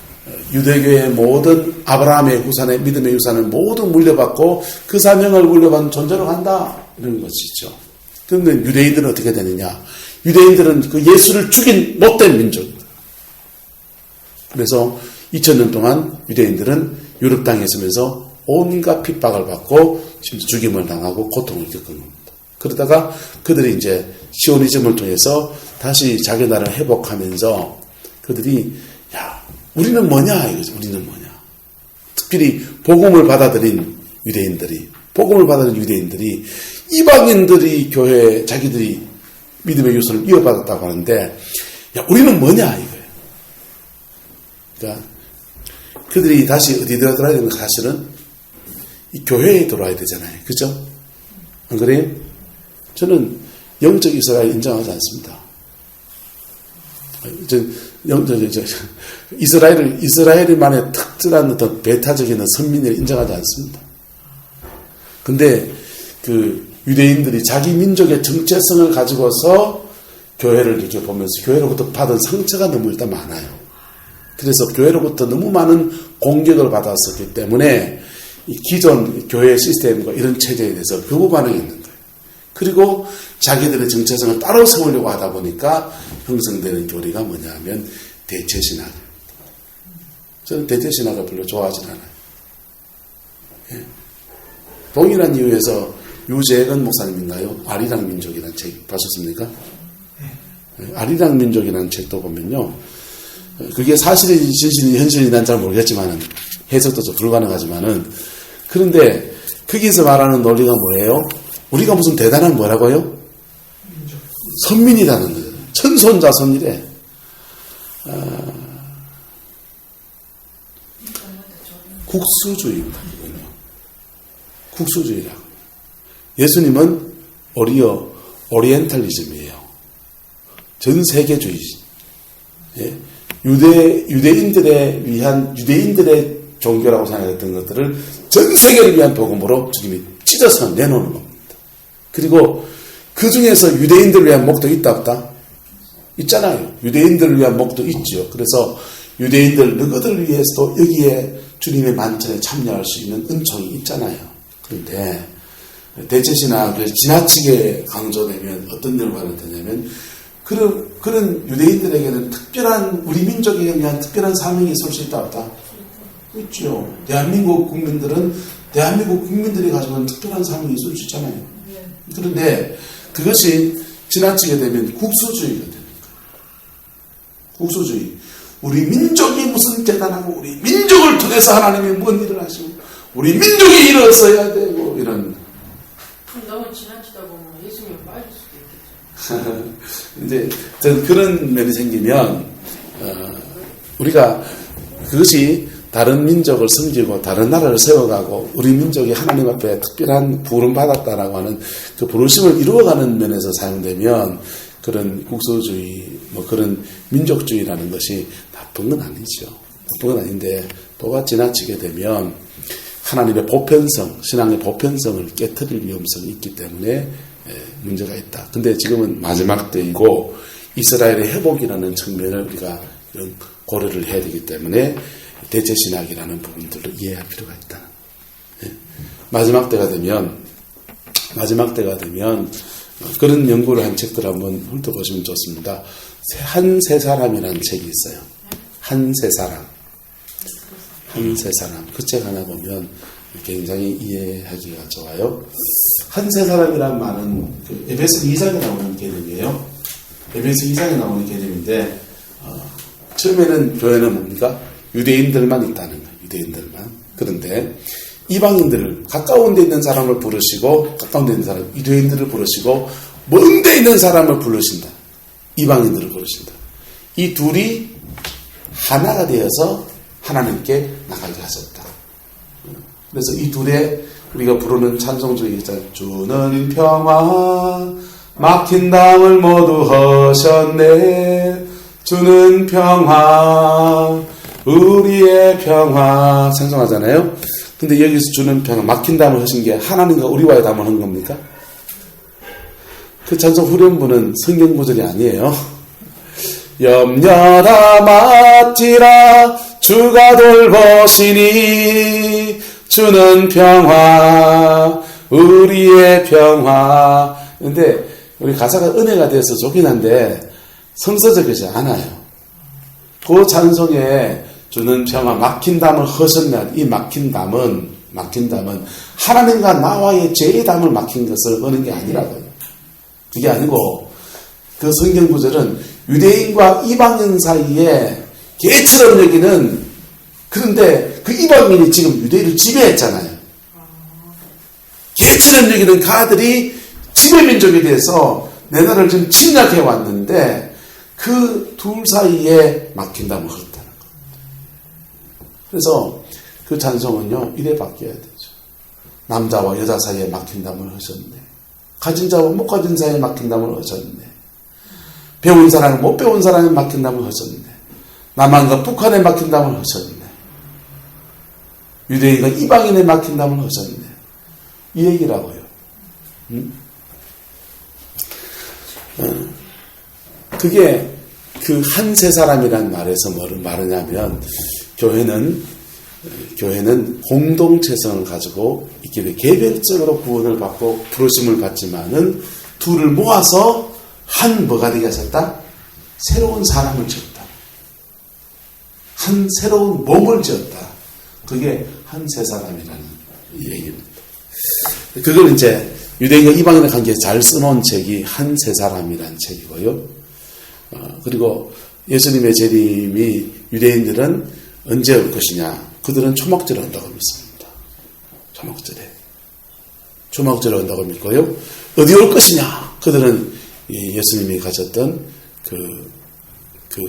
유대교의 모든 아브라함의 후산의 믿음의 유산을 모두 물려받고 그 사명을 물려받은 존재로 간다. 이런 것이죠. 그런데 유대인들은 어떻게 되느냐? 유대인들은 그 예수를 죽인 못된 민족입니다. 그래서 2000년 동안 유대인들은 유럽 땅에 있으면서 온갖 핍박을 받고 심지어 죽임을 당하고 고통을 겪은 겁니다. 그러다가 그들이 이제 시오니즘을 통해서 다시 자기 나라를 회복하면서 그들이 야, 우리는 뭐냐 이거죠. 우리는 뭐냐. 특별히 복음을 받아들인 유대인들이 이방인들이 교회에 자기들이 믿음의 유산을 이어받았다고 하는데 야, 우리는 뭐냐 이거예요. 그러니까 그들이 다시 어디 들어가야 되는 가 사실은 이 교회에 들어와야 되잖아요. 그죠? 안 그래요? 저는 영적 이스라엘 인정하지 않습니다. 이스라엘만의 특별한 어떤 배타적인 선민을 인정하지 않습니다. 근데 그 유대인들이 자기 민족의 정체성을 가지고서 교회를 이렇게 보면서 교회로부터 받은 상처가 너무 일단 많아요. 그래서 교회로부터 너무 많은 공격을 받았었기 때문에 이 기존 교회 시스템과 이런 체제에 대해서 거부 반응이 있는 거예요. 그리고 자기들의 정체성을 따로 세우려고 하다 보니까 형성되는 교리가 뭐냐 하면 대체신학입니다. 저는 대체신학을 별로 좋아하지 않아요. 예. 동일한 이유에서 유재근 목사님인가요? 아리랑 민족이라는 책 보셨습니까? 아리랑 민족이라는 책도 보면요. 그게 사실이 진실이 현실이 난 잘 모르겠지만은 해석도 좀 불가능하지만은 그런데 거기서 말하는 논리가 뭐예요? 우리가 무슨 대단한 뭐라고요? 선민이라는 거예요. 천손자손이래. 국수주의입니다. 이거는요. 국수주의라고. 예수님은 오리엔탈리즘이에요. 전 세계주의. 예? 유대인들의 종교라고 생각했던 것들을 전 세계를 위한 복음으로 주님이 찢어서 내놓는 겁니다. 그리고 그 중에서 유대인들을 위한 목도 있다 없다? 있잖아요. 유대인들을 위한 목도 있죠. 그래서 유대인들 너희들을 위해서도 여기에 주님의 만찬에 참여할 수 있는 은총이 있잖아요. 그런데 대체신학을 지나치게 강조되면 어떤 결과를 되냐면 그런 유대인들에게는 특별한 우리 민족에 의한 특별한 사명이 있을 수 있다 없다? 있죠. 대한민국 국민들이 가지고 있는 특별한 사명이 있을 수 있잖아요. 그런데 그것이 지나치게 되면 국수주의가 되는 거예요. 국수주의. 우리 민족이 무슨 대단하고 우리 민족을 통해서 하나님이 뭔 일을 하시고 우리 민족이 일어서야 되고 이런. 너무 지나치다 보면 예수님이 빠질 수도 있겠죠. 이제 그런 면이 생기면 우리가 그것이 다른 민족을 섬기고 다른 나라를 세워가고 우리 민족이 하나님 앞에 특별한 부름 받았다라고 하는 그 부르심을 이루어가는 면에서 사용되면 그런 국소주의, 그런 민족주의라는 것이 나쁜 건 아니죠. 나쁜 건 아닌데 또가 지나치게 되면 하나님의 보편성, 신앙의 보편성을 깨트릴 위험성이 있기 때문에 문제가 있다. 근데 지금은 마지막 때이고 이스라엘의 회복이라는 측면을 우리가 이런 고려를 해야 되기 때문에 대체신학이라는 부분들을 이해할 필요가 있다. 마지막 때가 되면 그런 연구를 한 책들 한번 훑어보시면 좋습니다. 한 세 사람이라는 책이 있어요. 한 세 사람. 그 책 하나 보면 굉장히 이해하기가 좋아요. 한 세 사람이란 말은 에베소 2장에 나오는 개념이에요. 에베소 2장에 나오는 개념인데 처음에는 교회는 뭡니까? 유대인들만 있다는 거예요. 유대인들만. 그런데 이방인들을 가까운 데 있는 사람을 부르시고 가까운 데 있는 사람 유대인들을 부르시고 먼 데 있는 사람을 부르신다. 이방인들을 부르신다. 이 둘이 하나가 되어서 하나님께 나가게 하셨다. 그래서 이 둘의 우리가 부르는 찬송 중에 있잖아요. 주는 평화 막힌 담을 모두 허셨네. 주는 평화 우리의 평화 찬송하잖아요. 근데 여기서 주는 평화 막힌 담을 하신 게 하나님과 우리와의 담을 한 겁니까? 그 찬송 후렴부는 성경 구절이 아니에요. 염려다 마티라 주가 돌보시니 주는 평화 우리의 평화. 근데 우리 가사가 은혜가 돼서 좋긴 한데 성서적이지 않아요. 그 찬송에 주는 평화 막힌 담을 허셨냐, 이 막힌 담은 하나님과 나와의 죄의 담을 막힌 것을 하는 게 아니라고요. 그게 아니고 그 성경 구절은 유대인과 이방인 사이에 개처럼 여기는, 그런데 그 이방인이 지금 유대인을 지배했잖아요. 개처럼 여기는 가들이 지배민족이 돼서 내 나라를 지금 침략해 왔는데 그 둘 사이에 막힌 담을 헐었다는 겁니다. 그래서 그 찬송은요 이래 바뀌어야 되죠. 남자와 여자 사이에 막힌 담을 하셨네. 가진 자와 못 가진 사이에 막힌 담을 하셨네. 배운 사람과 못 배운 사람에 막힌 담을 하셨네. 남한과 북한에 막힌 담을 하셨네. 유대인과 이방인에 막힌 담을 하셨네. 이 얘기라고요. 그게 그 한 세 사람이라는 말에서 뭐를 말하냐면 교회는 공동체성을 가지고 있기 때문에 개별적으로 구원을 받고 부르심을 받지만은 둘을 모아서 한 뭐가 되게 하셨다? 새로운 사람을 지었다. 한 새로운 몸을 지었다. 그게 한 세 사람이라는 얘기입니다. 그걸 이제 유대인과 이방인의 관계에 잘 써놓은 책이 한 세 사람이라는 책이고요. 그리고 예수님의 재림이 유대인들은 언제 올 것이냐? 그들은 초막절에 온다고 믿습니다. 초막절에 온다고 믿고요. 어디 올 것이냐? 그들은 예수님이 가셨던 그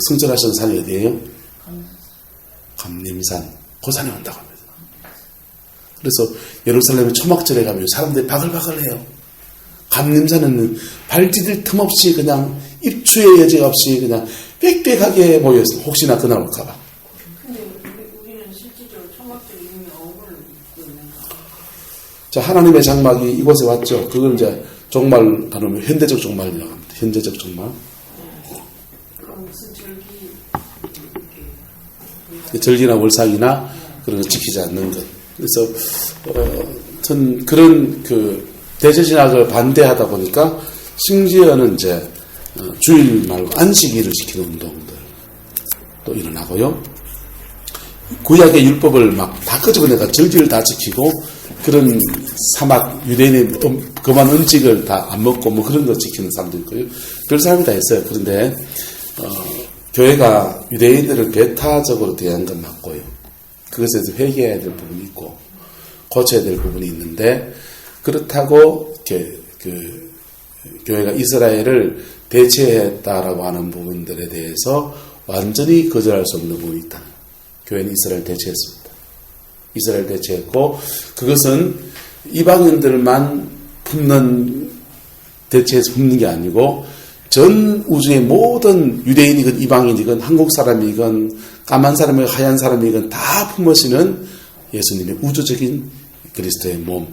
승천하신 산이 어디예요? 감림산. 그 산에 온다고 합니다. 그래서 예루살렘의 초막절에 가면 사람들이 바글바글해요. 감림산은 발디딜 틈 없이 그냥 입추의 여지가 없이 그냥 빽빽하게 모여있어요. 혹시나 그날 올까봐. 근데 우리는 실질적으로 초막절 이미 어부를 입고 있는가? 자, 하나님의 장막이 이곳에 왔죠. 그걸 이제 종말 다루면 현대적 종말이라고 합니다. 현재적 종말. 그럼 무슨 절기 절기나 월삭이나 그런 거 지키지 않는 것. 그래서 전 그런 그 대제신학을 반대하다 보니까 심지어는 이제 주일 말고 안식일을 지키는 운동들 또 일어나고요. 구약의 율법을 막 다 끄집어내가 절기를 다 지키고 그런 사막 유대인의 그만 음식을 다 안 먹고 뭐 그런 거 지키는 사람도 있고요. 그런 사람이 다 있어요. 그런데 교회가 유대인들을 배타적으로 대한 건 맞고요. 그것에 대해서 회개해야 될 부분이 있고 고쳐야 될 부분이 있는데 그렇다고 교회가 이스라엘을 대체했다라고 하는 부분들에 대해서 완전히 거절할 수 없는 부분이 있다. 교회는 이스라엘을 대체했습니다. 이스라엘을 대체했고 그것은 이방인들만 대체해서 품는 게 아니고 전 우주의 모든 유대인이건 이방인이건 한국 사람이건 까만 사람이건 하얀 사람이건 다 품으시는 예수님의 우주적인 그리스도의 몸,